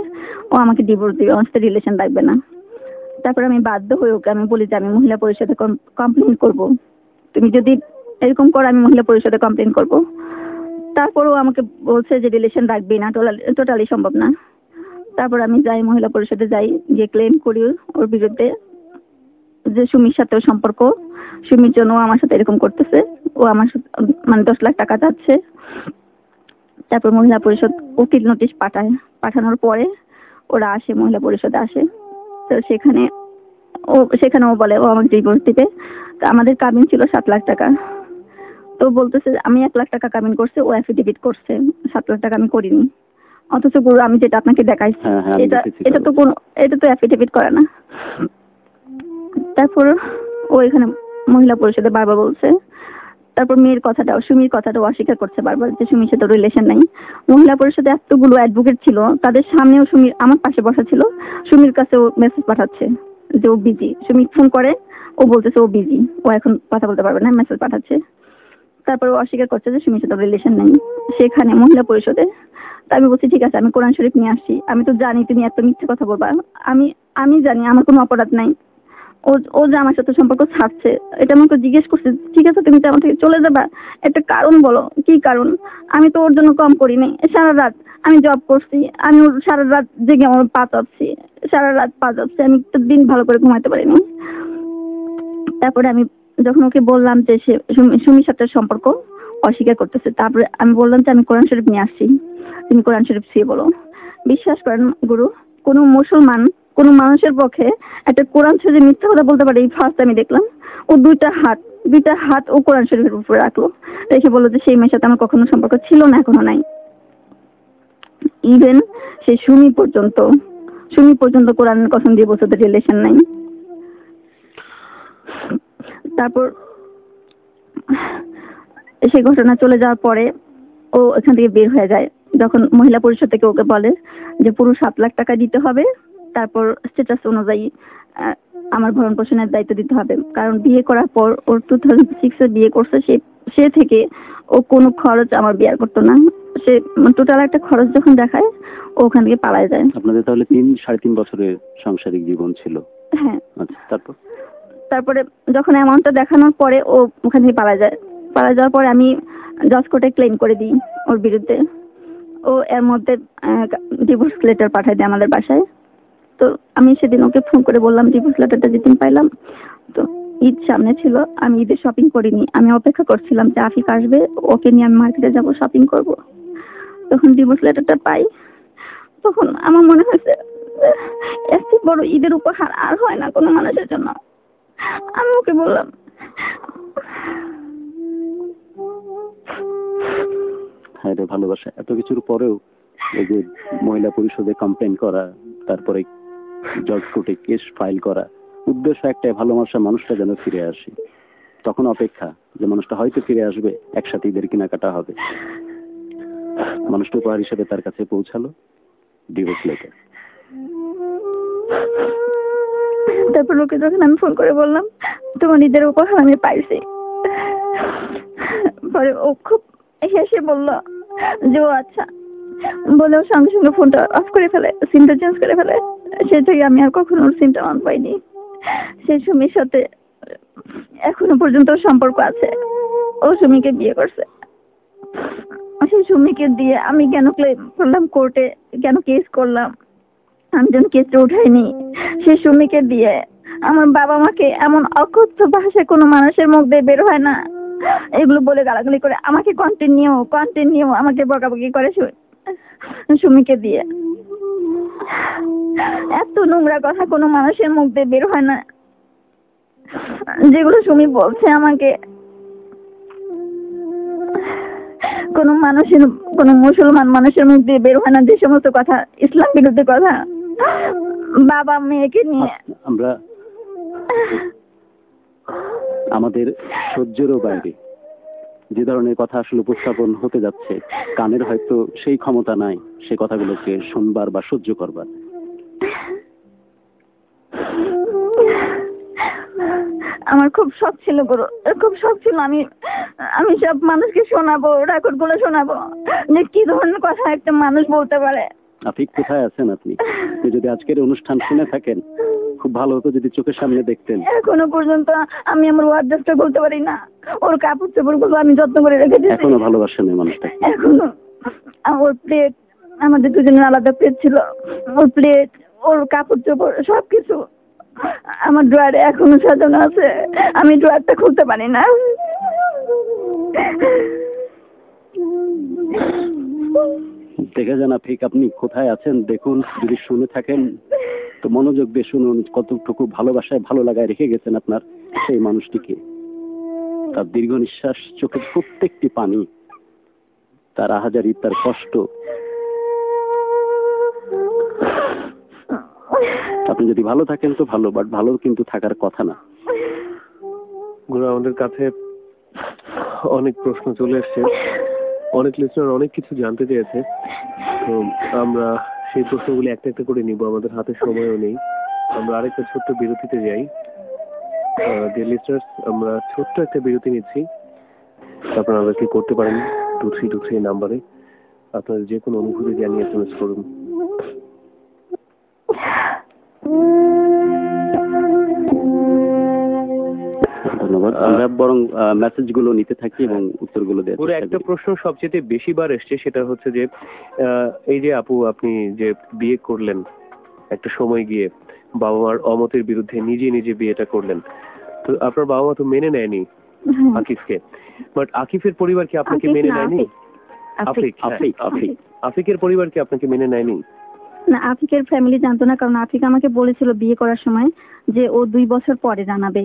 ও আমাকে ডিভোর্স দিবে, আমার সাথে রিলেশন রাখবে না। তারপর আমি বাধ্য হয়ে ওকে আমি বলি যে আমি মহিলা পরিষদে কমপ্লেইন করব, তুমি যদি এরকম করো আমি মহিলা পরিষদে কমপ্লেইন করব। তারপরও আমাকে বলছে যে রিলেশন রাখবি না, টোটালি সম্ভব না। তারপর আমি যাই মহিলা পরিষদে, যাই গিয়ে ক্লেম করি ওর বিরুদ্ধে যে সুমির সাথে সম্পর্ক, সুমির জন্য ও আমার সাথে এরকম করতেছে, ও আমার সাথে মানে 10 লাখ টাকা চাচ্ছে। তারপর মহিলা পরিষদ উকিল নোটিশ পাঠানোর পরে ওরা আসে, মহিলা পরিষদে আসে। তো সেখানে ও বলে ও আমাকে ডিভোর্স দিবে। তো আমাদের কাবিন ছিল 7 লাখ টাকা। তো বলতেছে আমি 1 লাখ টাকা কাবিন করছে, ও অ্যাফিডেভিট করছে 7 লাখ টাকা আমি করিনি। অথচ গুরু আমি যেটা আপনাকে দেখাইছি এটা তো অ্যাফিডেভিট করা না। তারপর ও এখানে মহিলা পরিষদে বারবার বলছে। তারপর সুমির কথাটাও অস্বীকার করছে বারবার যে সুমির সাথে রিলেশন নাই। মহিলা পরিষদে এতগুলো অ্যাডভোকেট ছিল, তাদের সামনেও সুমির আমার পাশে বসা ছিল, সুমির কাছে ও মেসেজ পাঠাচ্ছে যে ও বিজি। সুমি ফোন করে, ও বলতেছে ও বিজি, ও এখন কথা বলতে পারবে না, মেসেজ পাঠাচ্ছে। তারপর ও অস্বীকার করছে যে সুমির সাথে রিলেশন নেই, সেখানে মহিলা পরিষদে। তা আমি বলছি ঠিক আছে, আমি কোরআন শরীফ নিয়ে আসছি, আমি তো জানি তুমি এত মিথ্যে কথা বলবা, আমি আমি জানি আমার কোনো অপরাধ নাই। ও ও যে আমার সাথে সম্পর্ক ছাড়ছে এটা আমাকে জিজ্ঞেস করছে, ঠিক আছে তুমি তো আমার থেকে চলে যাবা, একটা কারণ বলো, কি কারণ? আমি তো ওর জন্য কম করি নাই, সারা রাত আমি জব করছি, আমি ওর সারা রাত জেগে আমার পা চাপছি, সারা রাত পা চাপছি, আমি একটা দিন ভালো করে ঘুমাতে পারিনি। তারপরে আমি যখন ওকে বললাম যে সে সুমির সাথে সম্পর্ক, অস্বীকার করতেছে। তারপরে আমি বললাম যে আমি কোরআন শরীফ নিয়ে আসছি, তুমি কোরআন শরীফ ছুঁয়ে বলো। বিশ্বাস করেন গুরু, কোন মুসলমান কোন মানুষের পক্ষে একটা কোরআন শরীফে মিথ্যা কথা বলতে পারে, এই ফার্স্ট আমি দেখলাম। ও দুইটা হাত ও কোরআন শরীফের উপরে রাখলো, রেখে বললো যে সেই মেয়ের সাথে আমার কখনো সম্পর্ক ছিল না, এখনো নাই। ইভেন সেই সুমি পর্যন্ত কোরআনের কসম দিয়ে বলছে রিলেশন নাই। তারপর সেই ঘটনা চলে যাওয়ার পরে ও এখান থেকে বের হয়ে যায়, যখন মহিলা পরিষদ থেকে ওকে বলে যে পুরো 7 লাখ টাকা দিতে হবে, তারপর স্ট্যাটাস অনুযায়ী আমার ভরণ পোষণের দায়িত্ব দিতে হবে। কারণ বিয়ে করার পর ওর 2006 এ বিয়ে করছে, সে থেকে ও কোনো খরচ আমার বিয়ার করতো না। সে টোটাল একটা খরচ যখন দেখায় ও ওখান থেকে পালায় যায়। আপনাদের তাহলে 3-3.5 বছরের সাংসারিক জীবন ছিল? হ্যাঁ। আচ্ছা, তারপরে যখন অ্যামাউন্টটা দেখানোর পরে ও ওখান থেকে পালা যাওয়ার পরে আমি জজ কোর্টে ক্লেম করে দিই ওর বিরুদ্ধে। ও এর মধ্যে ডিভোর্স লেটার পাঠায় দেয় আমাদের বাসায়। তো আমি সেদিন ওকে ফোন করে বললাম ডিভোর্স লেটারটা যেদিন পাইলাম, তো ঈদ সামনে ছিল, আমি ঈদে শপিং করিনি, আমি অপেক্ষা করছিলাম যে আফিক আসবে, ওকে নিয়ে আমি মার্কেটে যাব, শপিং করব। তখন ডিভোর্স লেটারটা পাই, তখন আমার মনে হয়েছে এত বড় ঈদের উপহার আর হয় না কোনো মানুষের জন্য। আমি ওকে বললাম, হ্যাঁ রে, ভালোবাসা এত কিছুর পরেও এই যে মহিলা পরিষদে কমপ্লেন করা, তারপরে জজ কোর্টে কেস ফাইল করা, উদ্দেশ্য একটাই, ভালোবাসা মানুষটা যেন ফিরে আসে। তখন অপেক্ষা যে মানুষটা হয়তো ফিরে আসবে, একসাথে ঈদের কেনাকাটা হবে। মানুষটা উপহার হিসেবে তার কাছে পৌঁছালো ডিভোর্স লেটার। তারপর ওকে যখন আমি ফোন করে বললাম তোমার ঈদের উপহার আমি পাইছি, পরে ও খুব হেসে বলল যে ও আচ্ছা, বলে ও সঙ্গে সঙ্গে ফোনটা অফ করে ফেলে, সিমটা চেঞ্জ করে ফেলে। সে থেকে আমি আর কখনো ওর সিমটা অন পাইনি। সেই সুমির সাথে এখনো পর্যন্ত সম্পর্ক আছে, ও সুমিকে বিয়ে করছে। সেই সুমিকে দিয়ে আমি কেন ক্লেম করলাম কোর্টে, কেন কেস করলাম, আমি যেন কেসটা উঠাইনি। সেই সুমিকে দিয়ে আমার বাবা মাকে এমন অকথ্য ভাষায় কোনো মানুষের মুখ দিয়ে বের হয় না, এগুলো বলে গালাগালি করে আমাকে কন্টিনিউ আমাকে বকাবকি করে সুমিকে দিয়ে। এত নোংরা কথা কোনো মানুষের মুখ দিয়ে বের হয় না, যেগুলো সুমি বলছে আমাকে। কোন মুসলমান মানুষের মুখ দিয়ে বের হয় না যে সমস্ত কথা, ইসলাম বিরুদ্ধে কথা, বাবা মেয়েকে নিয়ে। আমরা আমাদের সহ্যেরও বাইরে যে ধরনের কথা আসলে উপস্থাপন হতে যাচ্ছে, কানের হয়তো সেই ক্ষমতা নাই সে কথাগুলোকে শুনবার বা সহ্য করবার। আমার খুব শখ ছিল গুরু, খুব শখ ছিল আমি সব মানুষকে শোনাবো, রেকর্ড গুলো শোনাবো যে কি ধরনের কথা একটা মানুষ বলতে পারে। আফিক কোথায় আছেন আপনি? যদি আজকের অনুষ্ঠান শুনে থাকেন, খুব ভালো হতো যদি চোখের সামনে দেখতেন। এখনো পর্যন্ত আমি আমার ওয়ার্ডটা বলতে পারি না, ওর কাপড় চোপড় গুলো আমি যত্ন করে রেখে দিয়েছি। এখনো ভালোবাসেন এই মানুষটা? এখনো। ওর প্লেট, আমাদের দুজনের আলাদা প্লেট ছিল, ওর প্লেট, ওর কাপড় চোপড় সবকিছু আমার ড্রয়ারে এখনো সাজানো আছে, আমি ড্রয়ারটা খুলতে পারি না। দেখে যান আফিক, আপনি কোথায় আছেন দেখুন, যদি শুনে থাকেন তো মনোযোগ দিয়ে শুনুন কতটুকু ভালোবাসায় ভালো লাগায় রেখে গেছেন আপনার সেই মানুষটিকে। তার দীর্ঘ নিঃশ্বাস, চোখের প্রত্যেকটি পানি, তার আহাজারি, তার কষ্ট। আপনি যদি ভালো থাকেন তো ভালো, বাট ভালো কিন্তু থাকার কথা না। গুরু, আমাদের কাছে অনেক প্রশ্ন চলে এসছে, অনেক লিসনার অনেক কিছু জানতে চেয়েছে, তো আমরা সেই প্রশ্নগুলি একটা একটা করে নিব, আমাদের হাতে সময়ও নেই। আমরা আরেকটা ছোট্ট বিরতিতে যাই। ডিয়ার লিসনার্স, আমরা ছোট্ট একটা বিরতি নিচ্ছি। আপনারা আমাদেরকে করতে পারেন 2323 নাম্বারে আপনাদের যে কোনো অনুভূতি জানিয়ে এসএমএস করুন। ধন্যবাদ। আমরা বরং মেসেজগুলো নিতে থাকি এবং উত্তরগুলো দেওয়ার পুরো চেষ্টা একটা করি। প্রশ্ন সবচেয়ে বেশি বার এসছে, সেটা হচ্ছে যে এই যে আপু আপনি যে বিয়ে করলেন একটা সময় গিয়ে বাবা মার অমতের বিরুদ্ধে নিজে নিজে বিয়েটা করলেন, তো আপনার বাবা মা তো মেনে নেয়নি হ্যাঁ। আকিফকে, বাট আকিফের পরিবার কি আপনাকে আকিফ মেনে না, নেয়নি? আফিক। আফিক আফিক আফিকের পরিবার কি আপনাকে মেনে নেয়নি? না, আফিকের ফ্যামিলি জানতো না, কারণ আফিক আমাকে বলেছিল বিয়ে করার সময় যে ও 2 বছর পরে জানাবে,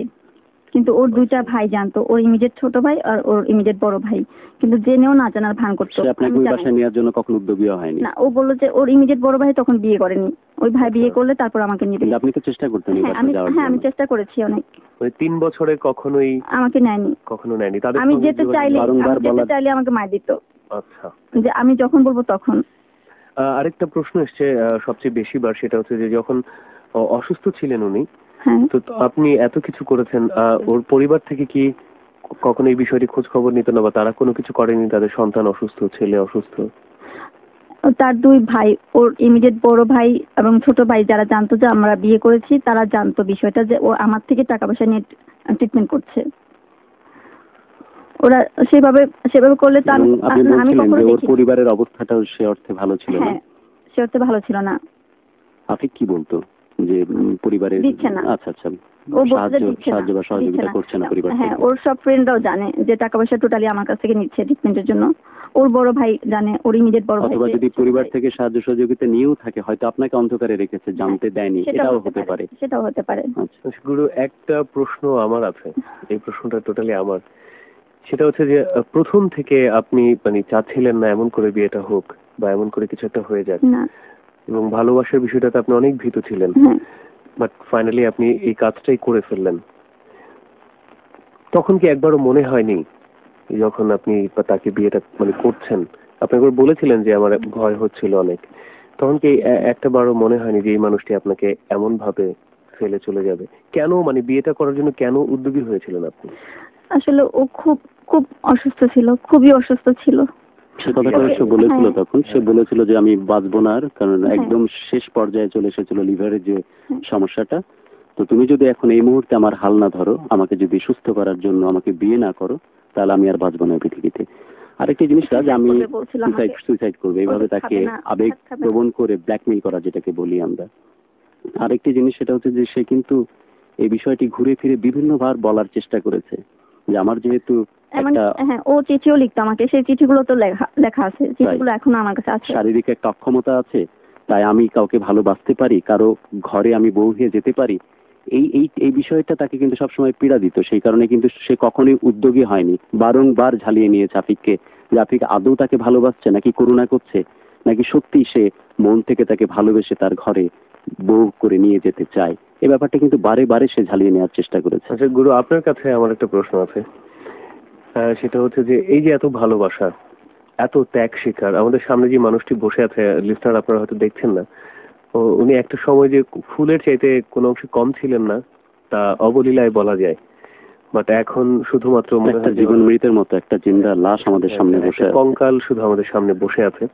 কিন্তু ওর 2টা ভাই জানতো, ওর ইমিডিয়েট ছোট ভাই আর ওর ইমিডিয়েট বড় ভাই, কিন্তু জেনেও না জানার ভান করতো। সে আপনাকে আমি ওই জানি বাসায় নেওয়ার জন্য কখনো উদ্যোগী হয়নি? না, ও বললো যে ওর ইমিডিয়েট বড় ভাই তখন বিয়ে করেনি, ওই ভাই বিয়ে করলে তারপর আমাকে নিবে। কিন্তু আপনি তো চেষ্টা করতেন এই হ্যাঁ বাসায় যাওয়ার আমি জন্য। চেষ্টা করেছি অনেক, মানে 3 বছরে কখনোই আমাকে নেয়নি। কখনো নেয়নি তাদের আমি সঙ্গে যেতে যোগাযোগ চাইলে নেই? বারংবার আমাকে মার দিত, আচ্ছা, যে আমি যখন বলবো তখন। আরেকটা প্রশ্ন এসছে সবচেয়ে বেশি বার, সেটা হচ্ছে যে যখন অসুস্থ ছিলেন উনি, হ্যাঁ, তো আপনি এত কিছু করেছেন, ওর পরিবার থেকে কি কখনো এই বিষয়টি খোঁজ খবর নিত না, বা তারা কোনো কিছু করেনি? তাদের সন্তান অসুস্থ, ছেলে অসুস্থ, তার 2 ভাই, ওর ইমিডিয়েট বড় ভাই এবং ছোট ভাই যারা জানতো যে আমরা বিয়ে করেছি, তারা জানতো বিষয়টা যে ও আমার থেকে টাকা পয়সা নিয়ে ট্রিটমেন্ট করছে। ওরা সেভাবে করলে তো এবং আপনি আমি বলছিলেন কখনো যে ওর দেখিনি। পরিবারের অবস্থাটাও সে অর্থে ভালো ছিল না। হ্যাঁ, সে হচ্ছে ভালো ছিল না, আফিক কি বলতো যে পরিবারের দিচ্ছে না। আচ্ছা আচ্ছা ও বলছে যে দিচ্ছে না, সাহায্য বা সহযোগিতা দিচ্ছে না। করছে না পরিবার হ্যাঁ, থেকে? ওর সব ফ্রেন্ডরাও জানে যে টাকা পয়সা টোটালি আমার কাছ থেকে নিচ্ছে ট্রিটমেন্টের জন্য। ওর বড় ভাই জানে, ওর ইমিডিয়েট বড় ভাই। অথবা যদি পরিবার থেকে সাহায্য সহযোগিতা নিয়েও থাকে, হয়তো আপনাকে অন্ধকারে রেখেছে, জানতে দেয়নি, এটাও হতে পারে। সেটাও হতে পারে। আচ্ছা, গুরু একটা প্রশ্ন আমার আছে, এই প্রশ্নটা টোটালি আমার, সেটা হচ্ছে যে প্রথম থেকে আপনি মানে চাচ্ছিলেন না এমন করে বিয়েটা হোক বা এমন করে কিছু একটা হয়ে যাক, না, এবং ভালোবাসার বিষয়টাতে আপনি অনেক ভীত ছিলেন, হ্যাঁ, বাট ফাইনালি আপনি এই কাজটাই করে ফেললেন। তখন কি একবারও মনে হয়নি যখন আপনি তাকে বিয়েটা মানে করছেন, আপনি একবার বলেছিলেন যে আমার ভয় হচ্ছিল অনেক, তখন কি একটা বারও মনে হয়নি যে এই মানুষটি আপনাকে এমন ভাবে ফেলে চলে যাবে? কেন মানে বিয়েটা করার জন্য কেন উদ্যোগী হয়েছিলেন আপনি? আসলে ও খুব খুব অসুস্থ ছিল, খুবই অসুস্থ ছিল। সে কথাটা সে বলেছিল হ্যাঁ। তখন, সে বলেছিল যে আমি বাঁচবো না আর, কারণ হ্যাঁ। একদম শেষ পর্যায়ে চলে এসেছিল লিভারের যে সমস্যাটা। তো তুমি যদি এখন এই মুহূর্তে আমার হাল না ধরো, আমাকে যদি সুস্থ করার জন্য আমাকে বিয়ে না করো, তাহলে আমি আর বাঁচবো না পৃথিবীতে। আরেকটি জিনিসটা যে আমি সুইসাইড করবো, এইভাবে তাকে আবেগ প্রবণ করে ব্ল্যাকমেইল করা, যেটাকে বলি আমরা। আরেকটি জিনিস সেটা হচ্ছে যে সে কিন্তু এই বিষয়টি ঘুরে ফিরে বিভিন্নবার বলার চেষ্টা করেছে যে আমার যেহেতু একটা হ্যাঁ, ও চিঠিও লিখতো আমাকে, সেই চিঠিগুলো তো লেখা আছে, চিঠিগুলো এখনো আমার কাছে আছে। শারীরিক একটা অক্ষমতা আছে, তাই আমি কাউকে ভালোবাসতে পারি, কারো ঘরে আমি বউ হয়ে যেতে পারি, এই এই এই বিষয়টা তাকে কিন্তু সবসময় পীড়া দিত। সেই কারণে কিন্তু সে কখনোই উদ্যোগী হয়নি, বারংবার ঝালিয়ে নিয়েছে আফিককে, যে আফিক আদৌ তাকে ভালোবাসছে নাকি করুণা করছে, নাকি সত্যি সে মন থেকে তাকে ভালোবেসে তার ঘরে বউ করে নিয়ে যেতে চায়। এই ব্যাপারটা কিন্তু বারে বারে সে ঝালিয়ে নেওয়ার চেষ্টা করেছে। আচ্ছা গুরু, আপনার কাছে আমার একটা প্রশ্ন আছে, সেটা হচ্ছে যে এই যে এত ভালোবাসা, এত ত্যাগ স্বীকার, আমাদের সামনে যে মানুষটি বসে আছে, লিস্টার আপনারা হয়তো দেখছেন না, উনি একটা সময় যে ফুলের চাইতে কোনো অংশে কম ছিলেন না, তা অবলীলায় বলা যায়, বাট এখন শুধুমাত্র মনে একটা হয় জীবন মৃতের মতো একটা জিন্দা লাশ আমাদের সামনে বসে আছে, কঙ্কাল শুধু আমাদের সামনে বসে আছে।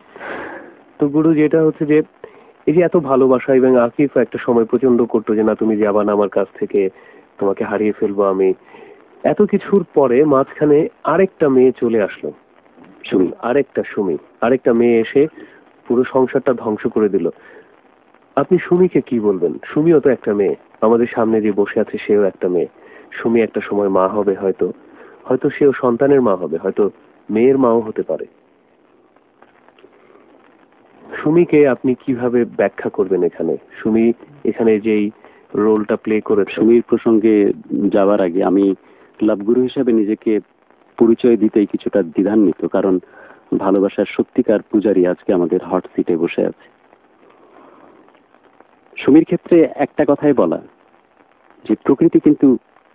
তো গুরু, যেটা হচ্ছে যে এই যে এত ভালোবাসা, এবং আকিফ একটা সময় প্রচন্ড করতো যে না তুমি যাবা না আমার কাছ থেকে, তোমাকে হারিয়ে ফেলবো আমি, এত কিছুর পরে মাঝখানে আরেকটা মেয়ে চলে আসলো, সুমি, আরেকটা মেয়ে এসে পুরো সংসারটা ধ্বংস করে দিল। আপনি সুমিকে কি বলবেন? সুমিও তো একটা মেয়ে, আমাদের সামনে যে বসে আছে সেও একটা মেয়ে। সুমি একটা সময় মা হবে, হয়তো হয়তো সেও সন্তানের মা হবে, হয়তো মেয়ের মাও হতে পারে। সুমিকে আপনি কিভাবে ব্যাখ্যা করবেন এখানে? সুমি এখানে যেই রোলটা প্লে করেছে। সুমির প্রসঙ্গে যাওয়ার আগে আমি লাভগুরু হিসেবে নিজেকে পরিচয় দিতেই কিছুটা দ্বিধান্বিত, কারণ ভালোবাসার সত্যিকার পূজারী আজকে আমাদের হট সিটে বসে আছে। সুমির ক্ষেত্রে একটা কথাই বলা, যে প্রকৃতি কিন্তু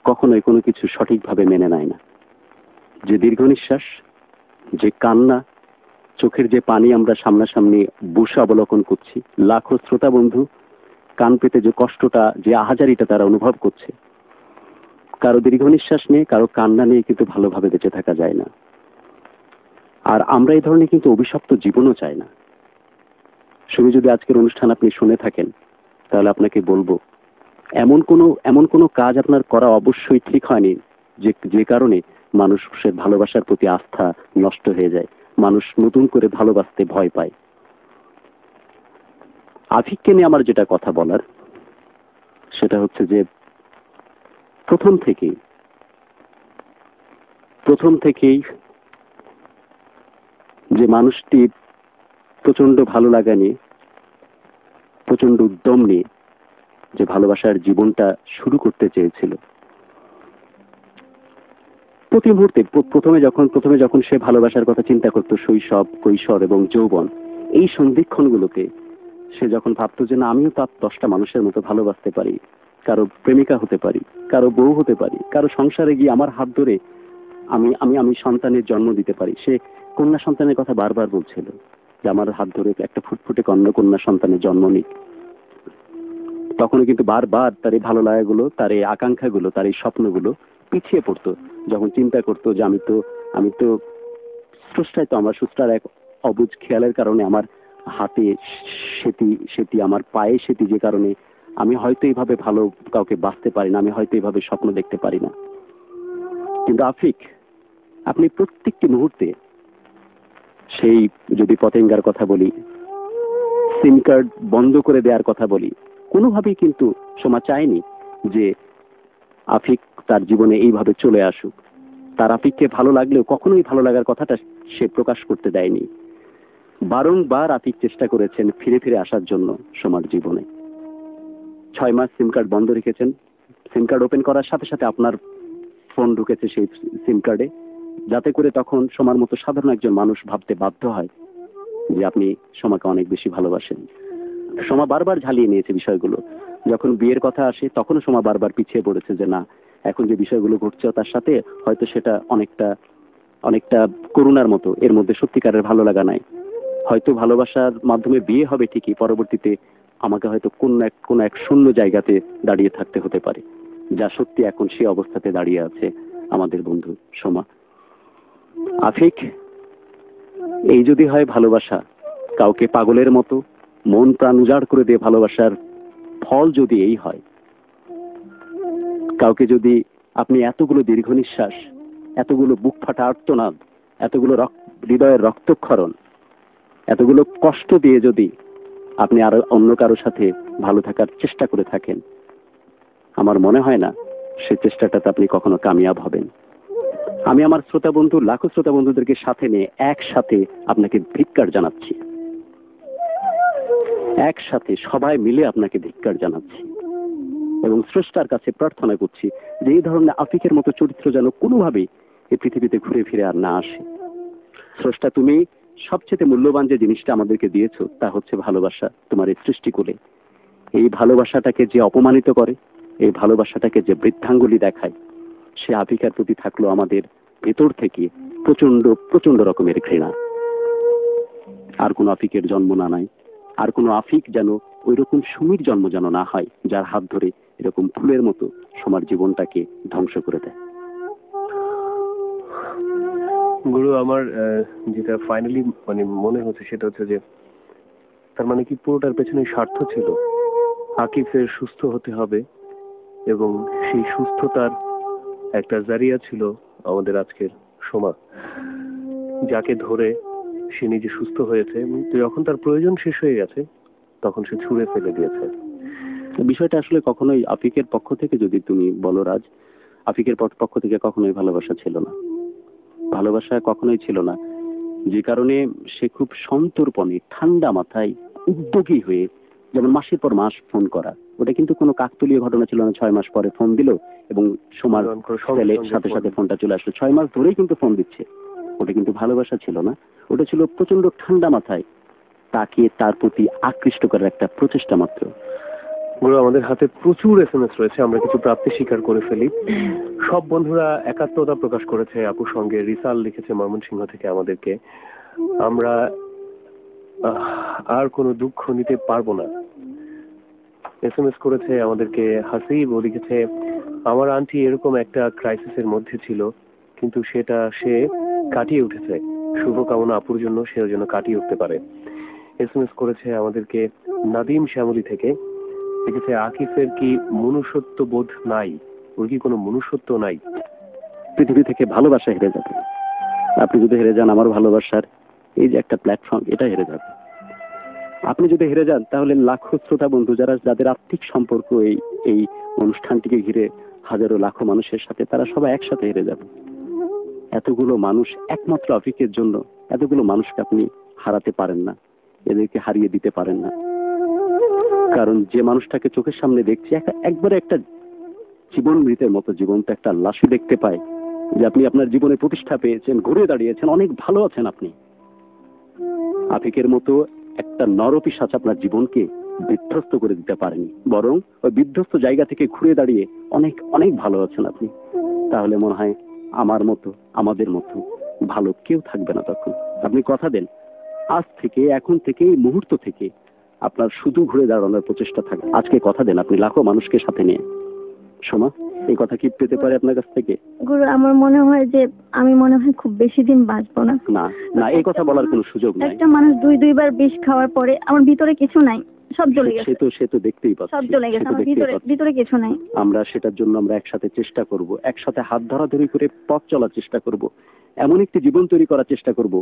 কখনোই কোনো কিছু সঠিকভাবে মেনে নেয় না। যে দীর্ঘ নিঃশ্বাস, যে কান্না, চোখের যে পানি আমরা সামনাসামনি বসে অবলোকন করছি, লাখো শ্রোতা বন্ধু কান পেতে যে কষ্টটা, যে আহাজারিটা তারা অনুভব করছে, কারো দীর্ঘ নিঃশ্বাস নিয়ে, কারো কান্না নিয়ে কিন্তু ভালোভাবে বেঁচে থাকা যায় না। আর আমরা এই ধরনের কিন্তু অভিশপ্ত জীবনও চাই না। শুধু যদি আজকের অনুষ্ঠান আপনি শুনে থাকেন, তাহলে আপনাকে বলবো, এমন কোনো কাজ আপনার করা অবশ্যই ঠিক হয়নি যে কারণে মানুষের ভালোবাসার প্রতি আস্থা নষ্ট হয়ে যায়, মানুষ নতুন করে ভালোবাসতে ভয় পায়। আফিককে নিয়ে আমার যেটা কথা বলার, সেটা হচ্ছে যে প্রথম থেকেই যে মানুষটি প্রচন্ড ভালো লাগা নিয়ে, প্রচন্ড উদ্যম নিয়ে যে ভালোবাসার জীবনটা শুরু করতে চেয়েছিল, প্রতি মুহূর্তে প্রথমে যখন সে ভালোবাসার কথা চিন্তা করতো, শৈশব, কৈশোর এবং যৌবন, এই সন্ধিক্ষণগুলোতে সে যখন ভাবতো যে না, আমিও তো 10টা মানুষের মতো ভালোবাসতে পারি, কারো প্রেমিকা হতে পারি, কারো বউ হতে পারি, কারো সংসারে গিয়ে আমার হাত ধরে আমি আমি আমি সন্তানের জন্ম দিতে পারি। সে কন্যা সন্তানের কথা বারবার বলছিল যে আমার হাত ধরে একটা ফুটফুটে কন্যা সন্তানের জন্ম নিক। তখনও কিন্তু বারবার তার এই ভালো লাগাগুলো, তার এই আকাঙ্ক্ষাগুলো, তার এই স্বপ্নগুলো পিছিয়ে পড়তো, যখন চিন্তা করতো যে আমি তো স্রষ্টায়, তো আমার স্রষ্টার এক অবুঝ খেয়ালের কারণে আমার হাতে সেটি, আমার পায়ে সেটি, যে কারণে আমি হয়তো এইভাবে ভালো কাউকে বাঁচতে পারি না, আমি হয়তো এইভাবে স্বপ্ন দেখতে পারি না। কিন্তু আফিক, আপনি প্রত্যেকটি মুহূর্তে, সেই যদি পতেঙ্গার কথা বলি, সিম কার্ড বন্ধ করে দেওয়ার কথা বলি, কোনোভাবেই কিন্তু সোমা চায়নি যে আফিক তার জীবনে এইভাবে চলে আসুক। তার আফিককে ভালো লাগলেও কখনোই ভালো লাগার কথাটা সে প্রকাশ করতে দেয়নি। বারংবার আফিক চেষ্টা করেছেন ফিরে ফিরে আসার জন্য সোমার জীবনে। 6 মাস সিম কার্ড বন্ধ রেখেছেন। সিম কার্ড ওপেন করার সাথে সাথে আপনার ফোন ঢুকেছে সেই সিম কার্ডে, যাতে করে তখন সোমার মতো সাধারণ একজন মানুষ ভাবতে বাধ্য হয় যে আপনি সোমাকে অনেক বেশি ভালোবাসেন। সোমা বারবার ঝালিয়ে নিয়েছে বিষয়গুলো। যখন বিয়ের কথা আসে, তখনও সোমা বারবার পিছিয়ে পড়েছে যে না, এখন যে বিষয়গুলো ঘটছে তার সাথে হয়তো সেটা অনেকটা করুণার মতো, এর মধ্যে সত্যিকারের ভালো লাগা নাই। হয়তো ভালোবাসার মাধ্যমে বিয়ে হবে ঠিকই, পরবর্তীতে আমাকে হয়তো কোন এক শূন্য জায়গাতে দাঁড়িয়ে থাকতে হতে পারে, যা সত্যি এখন সে অবস্থাতে দাঁড়িয়ে আছে আমাদের বন্ধু সোমা। আফিক, এই যদি হয় ভালোবাসা, কাউকে পাগলের মতো মন প্রাণ উজাড় করে দিয়ে ভালোবাসার ফল যদি এই হয়, কাউকে যদি আপনি এতগুলো দীর্ঘ নিঃশ্বাস, এতগুলো বুক ফাটা আর্তনাদ, এতগুলো হৃদয়ের রক্তক্ষরণ, এতগুলো কষ্ট দিয়ে যদি আপনি আরো অন্য কারো সাথে ভালো থাকার চেষ্টা করে থাকেন, আমার মনে হয় না সে চেষ্টাটাতে আপনি কখনো কামিয়াব হবেন। আমি আমার শ্রোতা বন্ধু, লাখো শ্রোতা বন্ধুদেরকে সাথে নিয়ে একসাথে আপনাকে ধিক্কার জানাচ্ছি, একসাথে সবাই মিলে আপনাকে ধিক্কার জানাচ্ছি এবং স্রষ্টার কাছে প্রার্থনা করছি যে এই ধরনের আফিকের মতো চরিত্র যেন কোনোভাবেই এই পৃথিবীতে ঘুরে ফিরে আর না আসে। স্রষ্টা, তুমি সবচেয়ে মূল্যবান যে জিনিসটা আমাদেরকে দিয়েছো তা হচ্ছে ভালোবাসা, তোমার এই সৃষ্টিকুলে। এই ভালোবাসাটাকে যে অপমানিত করে, এই ভালোবাসাটাকে যে বৃদ্ধাঙ্গুলি দেখায়, সে আফিকার প্রতি থাকলো আমাদের ভেতর থেকে প্রচন্ড রকমের ঘৃণা। আর কোন আফিকের জন্ম না নাই, আর কোন আফিক যেন ওই রকম সুমির জন্ম যেন না হয়, যার হাত ধরে এরকম ফুলের মতো সমার জীবনটাকে ধ্বংস করে দেয়। গুরু, আমার যেটা ফাইনালি মনে হচ্ছে সেটা হচ্ছে যে তার মানে কি পুরোটার পেছনে স্বার্থ ছিল। আকিফের সুস্থ হতে হবে এবং সেই সুস্থতার একটা জারিয়া ছিল আমাদের আজকের সোমা, যাকে ধরে সে নিজে সুস্থ হয়েছে। যখন তার প্রয়োজন শেষ হয়ে গেছে তখন সে ছুঁড়ে ফেলে দিয়েছে। বিষয়টা আসলে কখনোই আফিকের পক্ষ থেকে যদি তুমি বলো রাজ, আফিকের পক্ষ থেকে কখনোই ভালোবাসা ছিল না, ভালোবাসা কখনোই ছিল না। যে কারণে সে খুব সন্তর্পণে, ঠান্ডা মাথায়, উদ্যোগী হয়ে, যেমন মাসের পর মাস ফোন করা, ওটা কিন্তু কোনো কাকতালীয় ঘটনা ছিল না। 6 মাস পরে ফোন দিল এবং সোমার সাথে সাথে ফোনটা চলে আসলো। 6 মাস ধরেই কিন্তু ফোন দিচ্ছে। ওটা কিন্তু ভালোবাসা ছিল না, ওটা ছিল প্রচন্ড ঠান্ডা মাথায় তাকে তার প্রতি আকৃষ্ট করার একটা প্রচেষ্টা মাত্র। গুরু, আমাদের হাতে প্রচুর এসএমএস রয়েছে, আমরা কিছু প্রাপ্তি স্বীকার করে ফেলি। সব বন্ধুরা একাত্মতা প্রকাশ করেছে আপুর সঙ্গে। রিসাল লিখেছে ময়মনসিংহ থেকে আমাদেরকে, আমরা আর কোনো দুঃখ নিতে পারবো না। এসএমএস করেছে আমাদেরকে হাসিব, ও লিখেছে আমার আন্টি এরকম একটা ক্রাইসিসের মধ্যে ছিল, কিন্তু সেটা সে কাটিয়ে উঠেছে। শুভকামনা আপুর জন্য, সে যেন কাটিয়ে উঠতে পারে। এসএমএস করেছে আমাদেরকে নাদিম শ্যামলী থেকে, লিখেছে আকিফের কি মনুষ্যত্ব বোধ নাই, ওর কি কোনো মনুষ্যত্ব নাই? পৃথিবী থেকে ভালোবাসা হেরে যাবে। আপনি যদি হেরে যান আমার ভালোবাসার এই যে একটা প্ল্যাটফর্ম, এটা হেরে যাবে। আপনি যদি হেরে যান তাহলে লাখো শ্রোতা বন্ধু যাদের আর্থিক সম্পর্ক এই অনুষ্ঠানটিকে ঘিরে হাজারো লাখো মানুষের সাথে, তারা সবাই একসাথে হেরে যাবে। এতগুলো মানুষ একমাত্র আফিকের জন্য, এতগুলো মানুষকে আপনি হারাতে পারেন না, এদেরকে হারিয়ে দিতে পারেন না। কারণ যে মানুষটাকে চোখের সামনে দেখছি, একবারে একটা জীবন মৃতের মতো জীবন্ত একটা লাশও দেখতে পায়, যে আপনি আপনার জীবনে প্রতিষ্ঠা পেয়েছেন, ঘুরে দাঁড়িয়েছেন, অনেক ভালো আছেন আপনি। আফিকের মতো একটা নরপিশাচ আপনার জীবনকে বিধ্বস্ত করে দিতে পারেনি, বরং ওই বিধ্বস্ত জায়গা থেকে ঘুরে দাঁড়িয়ে অনেক অনেক ভালো আছেন আপনি। তাহলে মনে হয় আমার মতো, আমাদের মতো ভালো কেউ থাকবে না তখন। আপনি কথা দেন, আজ থেকে, এখন থেকে, এই মুহূর্ত থেকে আপনার শুধু ঘুরে দাঁড়ানোর প্রচেষ্টা থাকবে। আজকে কথা দেন আপনি লাখো মানুষকে সাথে নিয়ে। সোমা, এই কথা কি পেতে পারে আপনার কাছ থেকে? গুরু, আমার মনে হয় যে আমি মনে হয় খুব বেশি দিন বাঁচবো না। না না, এই কথা বলার কোনো সুযোগ নাই। একটা মানুষ দুইবার বিষ খাওয়ার পরে আমার ভিতরে কিছু নাই, সব চলে গেছে। সে তো দেখতেই পাচ্ছি, সব চলে গেছে, আমার ভিতরে কিছু নাই। আমরা সেটার জন্য আমরা একসাথে চেষ্টা করব, একসাথে হাত ধরাধরি করে পথ চলার চেষ্টা করব, এমন একটি জীবন তৈরি করার চেষ্টা করব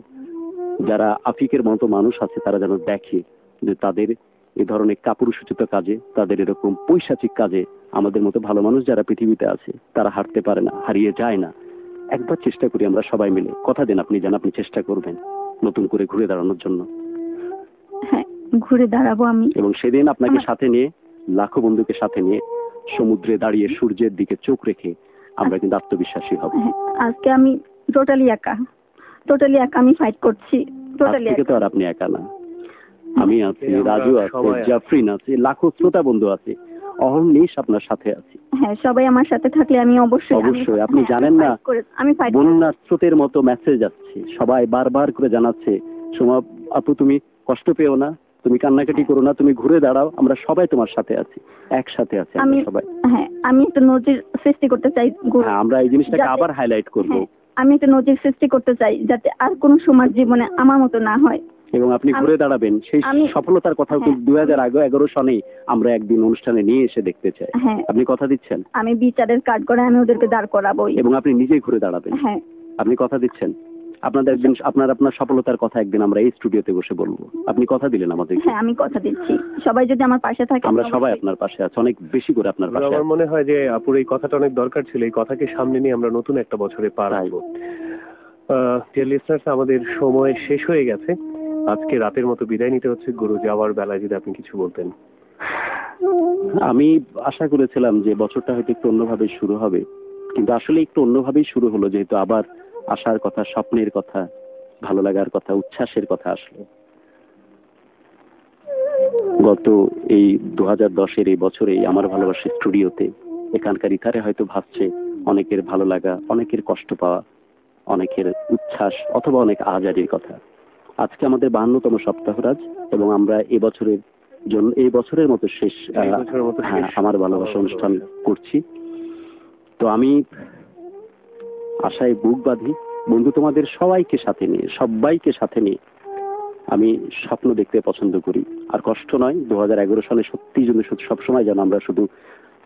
যারা আফিকের মতো মানুষ আছে তারা যেন দেখে যে তাদের এই ধরনের কাপুরুষোচিত কাজে, তাদের এরকম পৈশাচিক কাজে আমাদের মতো ভালো মানুষ যারা পৃথিবীতে আছে তারা হারতে পারে না, হারিয়ে যায় না। একবার চেষ্টা করি আমরা সবাই মিলে। কথা দেন আপনি, যেন আপনি চেষ্টা করবেন নতুন করে ঘুরে দাঁড়ানোর জন্য। হ্যাঁ, ঘুরে দাঁড়াবো আমি। এবং সেদিন আপনাকে সাথে নিয়ে, লাখো বন্ধুকে সাথে নিয়ে সমুদ্রে দাঁড়িয়ে সূর্যের দিকে চোখ রেখে আমরা কিন্তু আত্মবিশ্বাসী হব। আজকে আমি টোটালি একা আমি ফাইট করছি। টোটালি একা। তো আর আপনি একা না, আমি আছি, রাজু আছে, জাফরিন আছে, লাখো শ্রোতা বন্ধু আছে, অহর্নিশ আপনার সাথে আছি। হ্যাঁ, সবাই আমার সাথে থাকলে আমি অবশ্যই আপনি জানেন না, আমি ফাইট বন্যার স্রোতের মতো মেসেজ আসছে, সবাই বারবার করে জানাচ্ছে সোমা আপু তুমি কষ্ট পেও না, তুমি কান্নাকাটি করো না, তুমি ঘুরে দাঁড়াও, আমরা সবাই তোমার সাথে আছি, একসাথে আছি আমরা সবাই। হ্যাঁ, আমি একটা নজির সৃষ্টি করতে চাই। আমরা এই জিনিসটাকে আবার হাইলাইট করব। আমি একটা নজির সৃষ্টি করতে চাই যাতে আর কোন সমাজ জীবনে আমার মতো না হয়। এবং আপনি ঘুরে দাঁড়াবেন, সেই সফলতার কথা 2011 সনে আমরা একদিন অনুষ্ঠানে নিয়ে এসে দেখতে চাই। আপনি কথা দিচ্ছেন? আমি বিচারের কাজ করে আমি ওদেরকে দাঁড় করাবোই। এবং আপনি নিজেই ঘুরে দাঁড়াবেন? হ্যাঁ। আপনি কথা দিচ্ছেন? আপনাদের একদিন আপনার সফলতার কথা একদিন আমরা এই স্টুডিওতে বসে বলবো। আপনি কথা দিলেন আমাদের? হ্যাঁ, আমি কথা দিচ্ছি, সবাই যদি আমার পাশে থাকে। আমরা সবাই আপনার পাশে আছি, অনেক বেশি করে আপনার পাশে। আমার মনে হয় যে আপুর এই কথাটা অনেক দরকার ছিল। এই কথাকে সামনে নিয়ে আমরা নতুন একটা বছরে পা রাখবো। ডিয়ার লিসনার্স, আমাদের সময় শেষ হয়ে গেছে। আজকে রাতের মতো বিদায় নিতে হচ্ছে। গুরু যাওয়ার বেলায় যদি আপনি কিছু বলতেন। আমি আশা করেছিলাম যে বছরটা হয়তো একটু অন্যভাবে শুরু হবে, কিন্তু আসলে একটু অন্যভাবেই শুরু হলো, যেহেতু আবার আশার কথা, স্বপ্নের কথা, ভালো লাগার কথা, উচ্ছ্বাসের কথা আসলো। গত এই 2010 এই বছরে আমার ভালোবাসা স্টুডিওতে এখানকার ইথারে হয়তো ভাবছে অনেকের ভালো লাগা, অনেকের কষ্ট পাওয়া, অনেকের উচ্ছ্বাস অথবা অনেক আহাজারির কথা। আজকে আমাদের 52তম সপ্তাহরাজ এবং আমরা এই বছরের মতো শেষ আমার ভালোবাসা অনুষ্ঠান করছি। তো আমি আশায় বুক বাঁধি, বন্ধু তোমাদের সবাইকে সাথে নিয়ে আমি স্বপ্ন দেখতে পছন্দ করি। আর কষ্ট নয়, 2011 সালে সবসময় যেন আমরা শুধু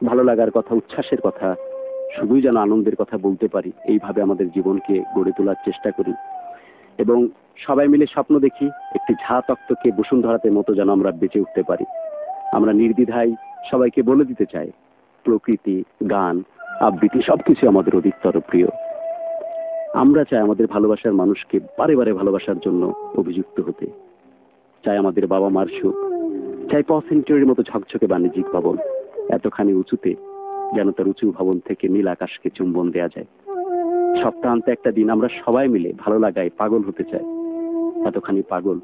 ভালো লাগার কথা, উচ্ছ্বাসের কথা, শুধুই যেন আনন্দের কথা বলতে পারি, এইভাবে আমাদের জীবনকে গড়ে তোলার চেষ্টা করি। এবং সবাই মিলে স্বপ্ন দেখি একটি ঝা তক্তকে বসুন্ধরাতে মতো যেন আমরা বেঁচে উঠতে পারি। আমরা নির্দ্বিধায় সবাইকে বলে দিতে চাই, প্রকৃতি, গান, আবৃত্তি সবকিছু আমাদের অধিকতর প্রিয়। আমরা চাই আমাদের ভালোবাসার মানুষকে বারে বারে ভালোবাসার জন্য অভিযুক্ত হতে, চাই আমাদের বাবা মার সুখ, চাই পসেন্টারের মতো ঝকঝকে বাণিজ্যিক ভবন, এতখানি উঁচুতে যেন তার উঁচু ভবন থেকে নীল আকাশকে চুম্বন দেয়া যায়। সপ্তাহান্তে একটা দিন আমরা সবাই মিলে ভালো লাগায় পাগল হতে চাই, এতখানি পাগল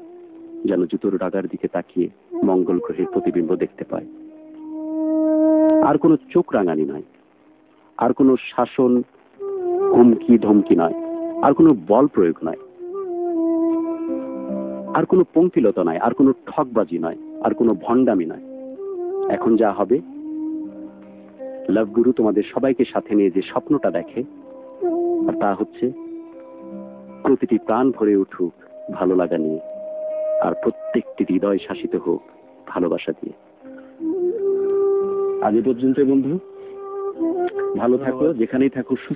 যেন জুতোর ডাগার দিকে তাকিয়ে মঙ্গল গ্রহের প্রতিবিম্ব দেখতে পায়। আর কোনো চোখ রাঙানি নয়, আর কোনো শাসন, হুমকি ধমকি নয়, আর কোনো বল প্রয়োগ নয়, আর কোনো পঙ্কিলতা নয়, আর কোনো ঠকবাজি নয়, আর কোনো ভণ্ডামি নয়। এখন যা হবে, লাভ গুরু তোমাদের সবাইকে সাথে নিয়ে যে স্বপ্নটা দেখে, আর তা হচ্ছে প্রতিটি প্রাণ ভরে উঠুক ভালো লাগা নিয়ে, আর প্রত্যেকটি হৃদয় শাসিত হোক ভালোবাসা দিয়ে। আজ এ পর্যন্ত বন্ধু, ভালো থাকো, যেখানেই থাকো সুস্থ